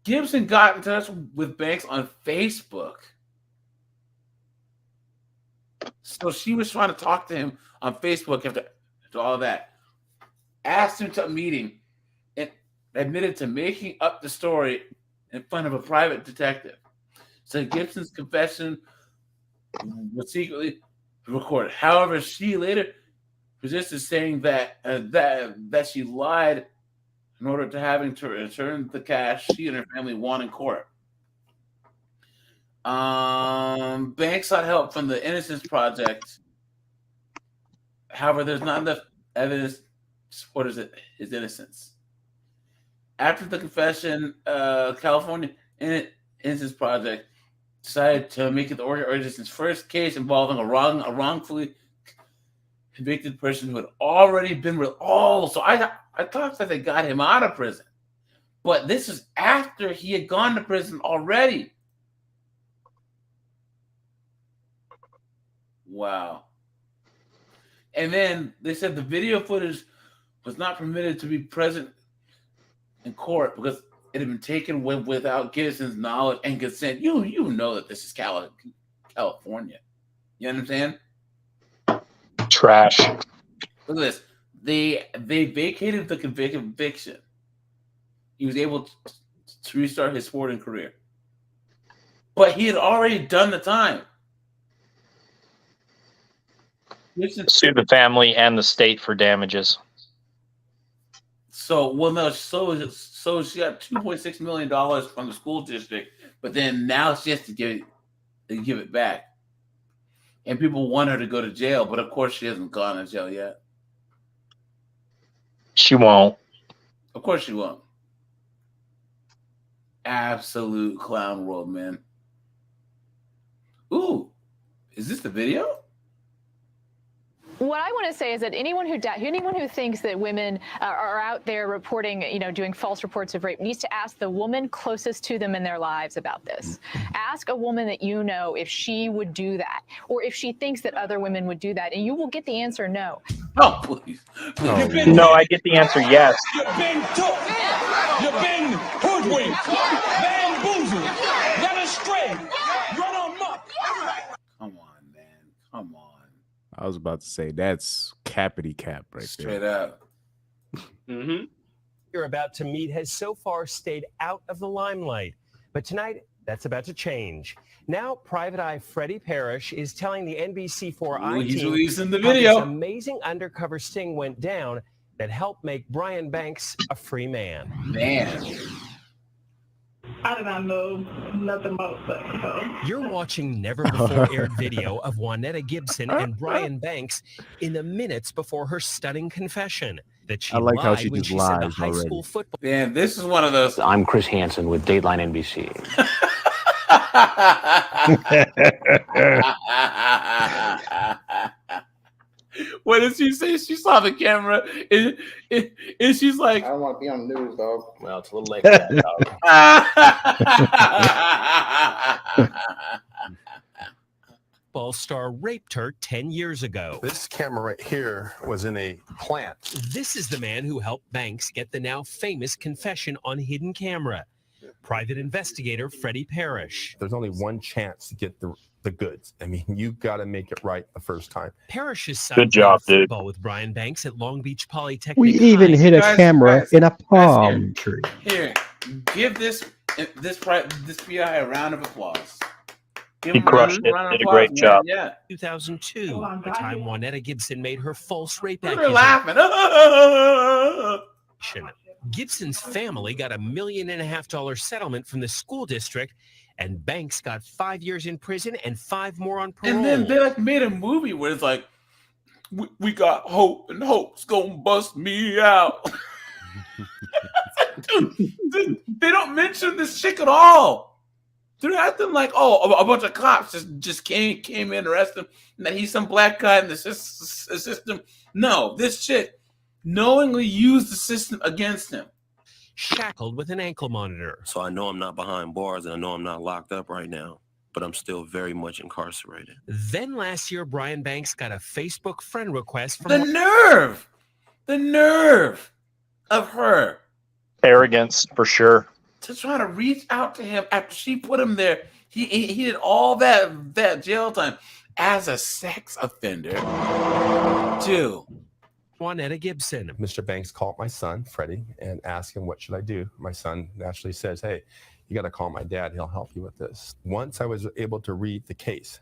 Gibson got in touch with Banks on Facebook. So she was trying to talk to him on Facebook after all that. Asked him to a meeting and admitted to making up the story in front of a private detective. So Gibson's confession was secretly recorded. However, she later resisted, saying that she lied in order to having to return the cash she and her family won in court. Banks sought help from the Innocence Project. However, there's not enough evidence to support his innocence. After the confession, California Innocence Project decided to make it the organization's first case involving a wrongfully convicted person who had already been so I thought that they got him out of prison, but this is after he had gone to prison already. Wow. And then they said the video footage was not permitted to be present in court because it had been taken without Gibson's knowledge and consent. You know that this is California. You understand? Trash. Look at this. They vacated the conviction. He was able to restart his sporting career. But he had already done the time. Sue the family and the state for damages. So, well, no, so she got $2.6 million from the school district, but then now she has to give it back. And people want her to go to jail, but of course she hasn't gone to jail yet. She won't. Of course she won't. Absolute clown world, man. Ooh, is this the video? What I want to say is that anyone who thinks that women are out there reporting, doing false reports of rape needs to ask the woman closest to them in their lives about this. Ask a woman that you know if she would do that, or if she thinks that other women would do that, and you will get the answer no. Oh, please. No, I get the answer yes. You've been took. You've been hoodwinked, bamboozled, led astray, run amok. Come on, man. Come on. I was about to say that's cappity cap right Straight there. up. You're about to meet has so far stayed out of the limelight. But tonight, that's about to change. Now, Private Eye Freddie Parrish is telling the NBC4i He's team releasing the how video. this amazing undercover sting went down that helped make Brian Banks a free man. Man. I did not know nothing about sex. So. You're watching never-before-aired video of Juanetta Gibson and Brian Banks in the minutes before her stunning confession that she I like how lied she when just she said the lies high already. school football. Man, this is one of those. I'm Chris Hansen with Dateline NBC. What did she say? She saw the camera and she's like, I don't want to be on the news, dog. Well, it's a little late for that, dog. Football star raped her 10 years ago. This camera right here was in a plant. This is the man who helped Banks get the now famous confession on hidden camera. Private investigator Freddie Parrish. There's only one chance to get the goods. I mean, you got to make it right the first time. Parrish's son Good job, played dude. football with Brian Banks at Long Beach Polytechnic. We even High. hit a Guys, camera in a palm tree. here, give this PI a round of applause. Give He him a crushed it. round of Did a great applause, job. man. Yeah. 2002, the time Juanetta Gibson made her false rape They're accusation. laughing. Gibson's family got $1.5 million settlement from the school district, and Banks got 5 years in prison and 5 more on parole. And then they made a movie where it's like, we got hope, and hope's gonna bust me out. Dude, they don't mention this chick at all. They're acting like, oh, a bunch of cops just came in and arrested him, and that he's some black guy in the system. No, this chick knowingly used the system against him. Shackled with an ankle monitor. So I know I'm not behind bars and I know I'm not locked up right now, but I'm still very much incarcerated. Then last year, Brian Banks got a Facebook friend request from The nerve of her Arrogance, for sure. to try to reach out to him after she put him there. He did all that jail time as a sex offender, too. Juanetta Gibson. Mr. Banks called my son, Freddie, and asked him, what should I do? My son naturally says, hey, you got to call my dad. He'll help you with this. Once I was able to read the case,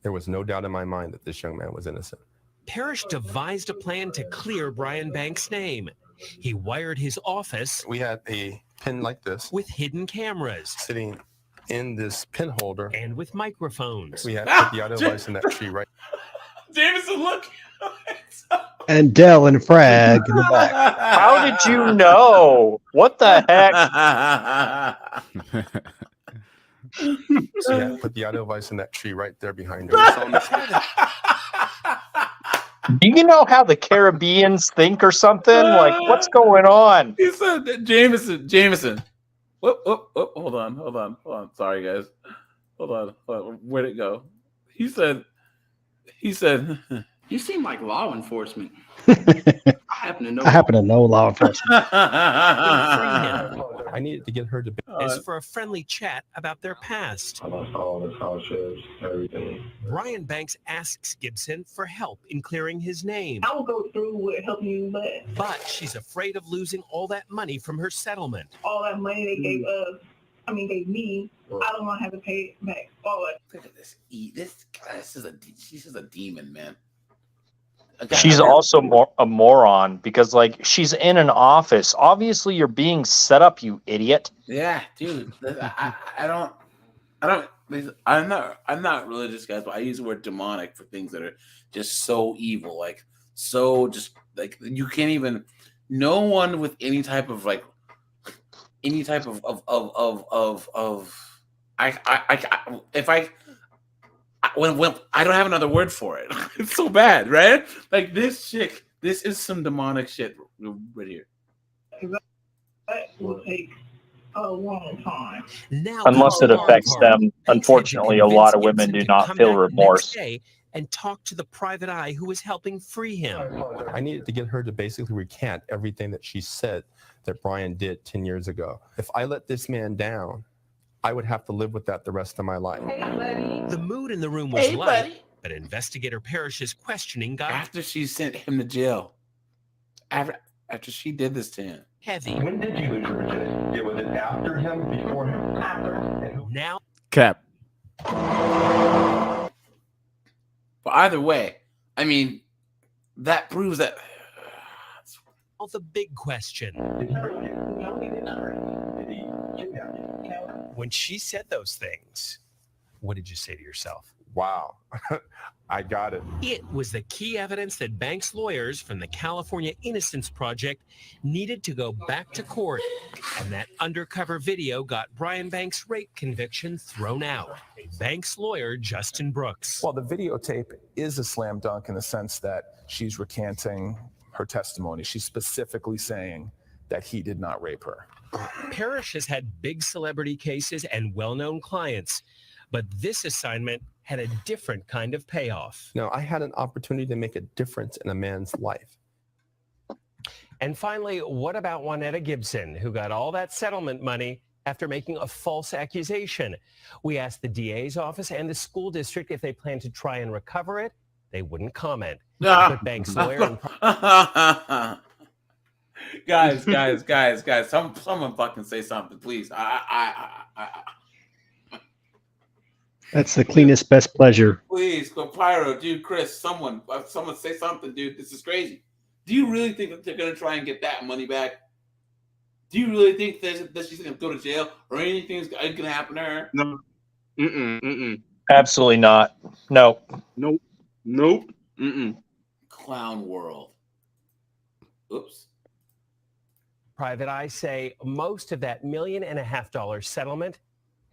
there was no doubt in my mind that this young man was innocent. Parrish devised a plan to clear Brian Banks' name. He wired his office. We had a pin like this with hidden cameras sitting in this pin holder and with microphones. We had put the audio device in that tree right. Jameson, look. And Dell and Frag in the back. How did you know? What the heck? So yeah, put the audio device in that tree right there behind her. Do you know how the Caribbeans think or something? Like, what's going on? He said that Jameson. Whoop, hold on. Sorry, guys. Hold on. Where'd it go? He said, You seem like law enforcement. I happen to know law enforcement. I needed to get her to Is for a friendly chat about their past. About all the scholarships, everything. Brian Banks asks Gibson for help in clearing his name. I will go through with helping you, But she's afraid of losing all that money from her settlement. all that money they gave us, gave me, I don't want to have to pay it back. All that. Look at this. She's a demon, man. She's also a moron because, like, she's in an office. Obviously, you're being set up, you idiot. Yeah, dude. I'm not religious, guys, but I use the word demonic for things that are just so evil, like so just like you can't even. No one with any type of when I don't have another word for it. It's so bad, right? Like this chick, this is some demonic shit right here. That will take a long time. Now, Unless it affects them. Unfortunately, a lot of women do not feel remorse. And talk to the private eye who was helping free him. I needed to get her to basically recant everything that she said that Brian did 10 years ago. If I let this man down, I would have to live with that the rest of my life. The mood in the room was light, but investigator Parrish's questioning got after she sent him to jail. After she did this to him. Heavy. When did you lose your virginity? Was it after him, before him, after? Now. Cap. But either way, I mean, that proves that. The big question. When she said those things, what did you say to yourself? Wow, I got it. It was the key evidence that Banks' lawyers from the California Innocence Project needed to go back to court. And that undercover video got Brian Banks' rape conviction thrown out. Banks' lawyer, Justin Brooks. Well, the videotape is a slam dunk in the sense that she's recanting her testimony. She's specifically saying that he did not rape her. Parrish has had big celebrity cases and well-known clients, but this assignment had a different kind of payoff. No, I had an opportunity to make a difference in a man's life. And finally, what about Juanetta Gibson, who got all that settlement money after making a false accusation? We asked the DA's office and the school district if they plan to try and recover it. They wouldn't comment. But Banks' lawyer Guys, someone fucking say something, please. That's the cleanest, best pleasure. Please, go Pyro, dude, Chris, someone say something, dude. This is crazy. Do you really think that they're gonna try and get that money back? Do you really think that she's gonna go to jail or anything's gonna happen to her? No. Absolutely not. No. Nope. Clown world. Oops. Private Eye say most of that $1.5 million settlement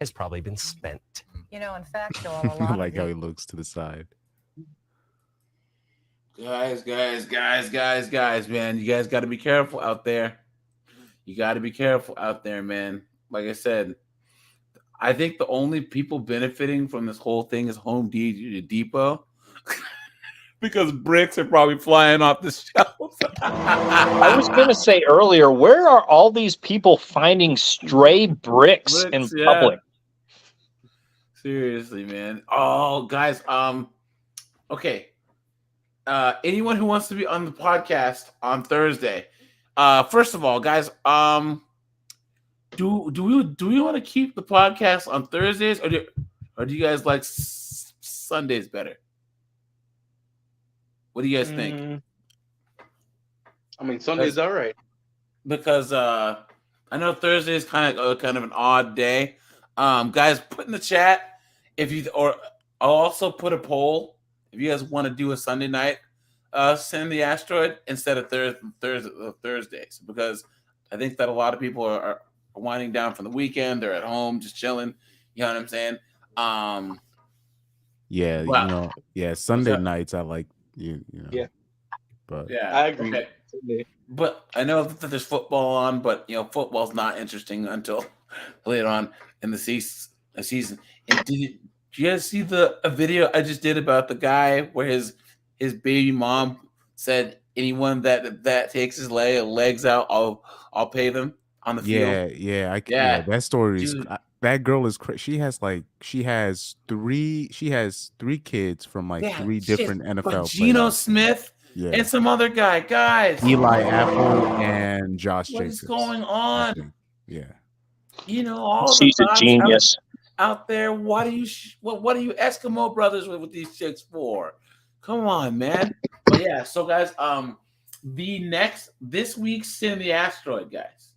has probably been spent. You know, in fact, Joel, a I lot like of how he looks to the side. Guys, man. You guys got to be careful out there. You got to be careful out there, man. Like I said, I think the only people benefiting from this whole thing is Home Depot. Because bricks are probably flying off the shelves. I was going to say earlier, where are all these people finding stray bricks in public? Seriously, man. Oh, guys. Okay. Anyone who wants to be on the podcast on Thursday. First of all, guys, do we want to keep the podcast on Thursdays or do you guys like Sundays better? What do you guys think? I mean, Sunday's all right. Because I know Thursday is kind of an odd day. Guys, put in the chat I'll also put a poll if you guys want to do a Sunday night send the asteroid instead of Thursdays, because I think that a lot of people are winding down from the weekend. They're at home just chilling. You know what I'm saying? Yeah, wow. Sunday nights I like you know. Yeah. But yeah, I agree. Okay. But I know that there's football on, but football's not interesting until later on in the season. And did you guys see a video I just did about the guy where his baby mom said anyone that takes his legs out, I'll pay them on the field? Yeah. That story is that girl is crazy. She has three kids from three different NFL players. Geno Smith and some other guy, guys. Eli Apple and Josh What Jacobs. is going on? Yeah. All She's the a genius out there. What are you Eskimo brothers with these chicks for? Come on, man. But yeah, so guys, this week's Sin of the Asteroid, guys,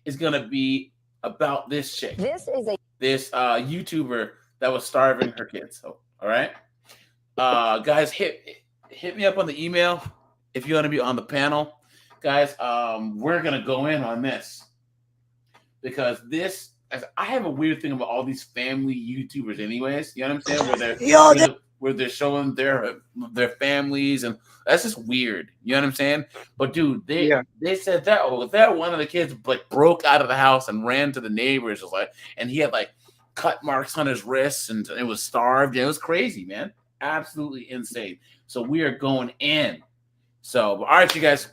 is gonna be about this chick. This is a YouTuber that was starving her kids. So, all right, guys, hit me up on the email if you want to be on the panel, guys. We're gonna go in on this because I have a weird thing about all these family YouTubers, anyways. You know what I'm saying? Where they're showing their families, and that's just weird. You know what I'm saying? But dude, they said that one of the kids like broke out of the house and ran to the neighbors, and he had like cut marks on his wrists, and it was starved. It was crazy, man. Absolutely insane. So we are going in. So, all right, you guys.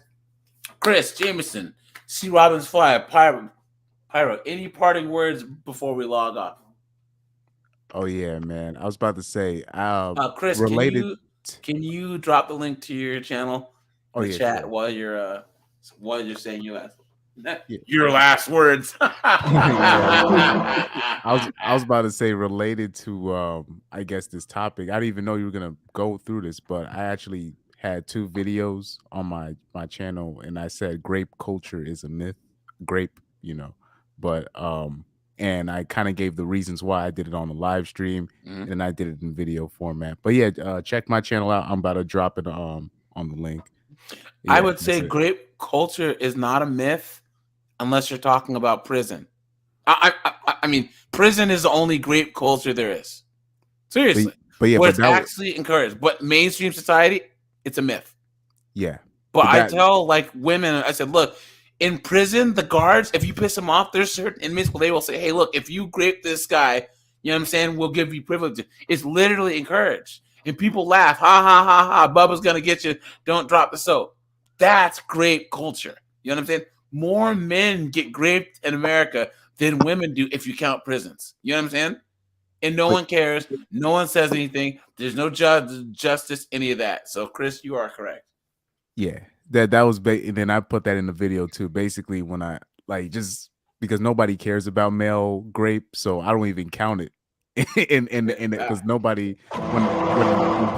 Chris, Jameson, C. Robbins Fly, Pyro. Any parting words before we log off? Oh yeah, man. I was about to say, Chris, related. Can you drop the link to your channel in the chat, sure. while you're saying your last words? I was about to say, related to I guess this topic. I didn't even know you were gonna go through this, but I actually had 2 videos on my channel, and I said grape culture is a myth. Grape, but and I kind of gave the reasons why. I did it on a live stream, and then I did it in video format. But yeah, check my channel out. I'm about to drop it on the link. Yeah, I would say grape culture is not a myth unless you're talking about prison. I mean, prison is the only grape culture there is. Seriously. But yeah, where it's actually encouraged. But mainstream society, it's a myth. Yeah. But I tell like women, I said, look, in prison, the guards, if you piss them off, there's certain inmates where they will say, hey, look, if you grape this guy, you know what I'm saying, we'll give you privilege. It's literally encouraged. And people laugh, ha, ha, ha, ha, Bubba's going to get you, don't drop the soap. That's grape culture. You know what I'm saying? More men get graped in America than women do if you count prisons. You know what I'm saying? And no one cares. No one says anything. There's no justice, any of that. So, Chris, you are correct. Yeah. That was and then I put that in the video too. Basically, when I just because nobody cares about male grape, so I don't even count it. Because nobody when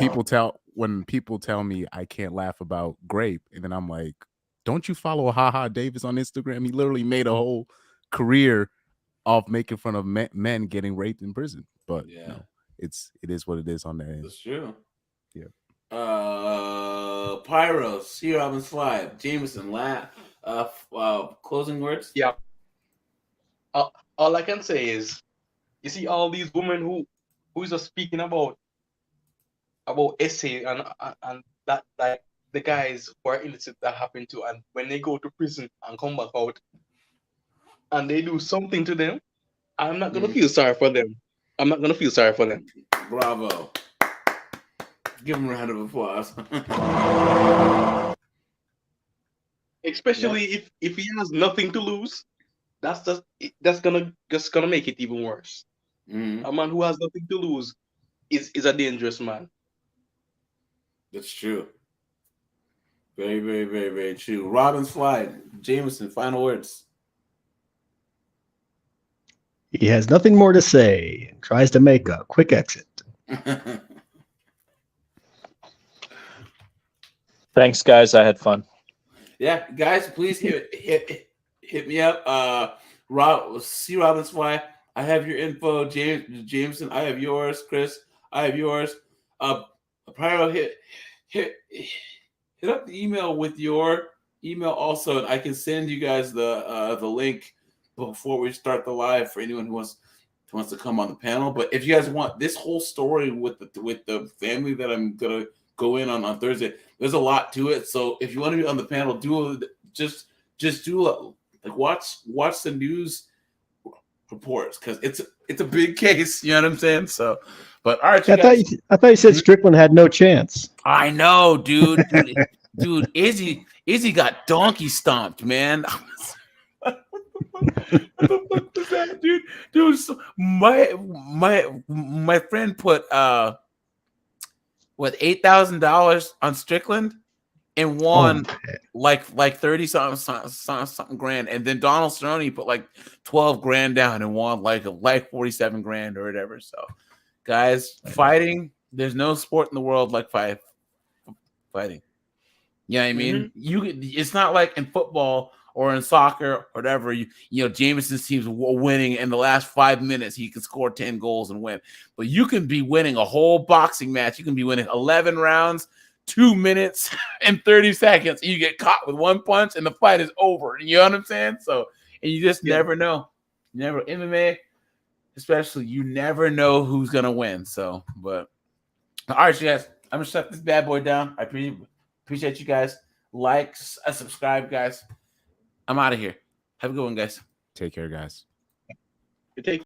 people tell me I can't laugh about grape, and then I'm like, don't you follow HaHa Davis on Instagram? He literally made a whole career off making fun of men getting raped in prison. But it is what it is on that end. That's true. Yeah. Pyro, C. Robbins Fly, Jameson, closing words? Yeah. All I can say is, you see all these women who's just speaking about essay and that, like, the guys who are innocent that happen to, and when they go to prison and come back out and they do something to them, I'm not gonna feel sorry for them. I'm not gonna feel sorry for them. Bravo. Give him a round of applause. Especially if he has nothing to lose, that's gonna make it even worse. A man who has nothing to lose is a dangerous man. That's true. Very, very, very, very true. Robbins Fly, Jameson, final words. He has nothing more to say and tries to make a quick exit. Thanks, guys. I had fun. Yeah, guys, please hit me up. C. Robbins Fly, I have your info. Jameson, I have yours. Chris, I have yours. Pyro, hit up the email with your email also, and I can send you guys the link before we start the live for anyone who wants to come on the panel. But if you guys want this whole story with the family that I'm gonna go in on Thursday, there's a lot to it. So if you want to be on the panel, just watch the news reports, because it's a big case. You know what I'm saying? So, but all right, I thought you said Strickland had no chance. I know, dude. Dude, Izzy got donkey stomped, man. What the fuck was that, dude? Dude, so my friend put $8,000 on Strickland and won like 30 something grand, and then Donald Cerrone put like 12 grand down and won like 47 grand or whatever. So, guys, fighting, there's no sport in the world like fighting. You know what I mean? It's not like in football or in soccer or whatever. You know, Jameson's team's winning in the last 5 minutes. He can score 10 goals and win. But you can be winning a whole boxing match. You can be winning 11 rounds, 2 minutes and 30 seconds. And you get caught with one punch and the fight is over. You know what I'm saying? So, and you just never know. Never MMA, especially, you never know who's gonna win. So, but all right, you guys, I'm gonna shut this bad boy down. I appreciate you guys. Like, subscribe, guys. I'm out of here. Have a good one, guys. Take care, guys. Take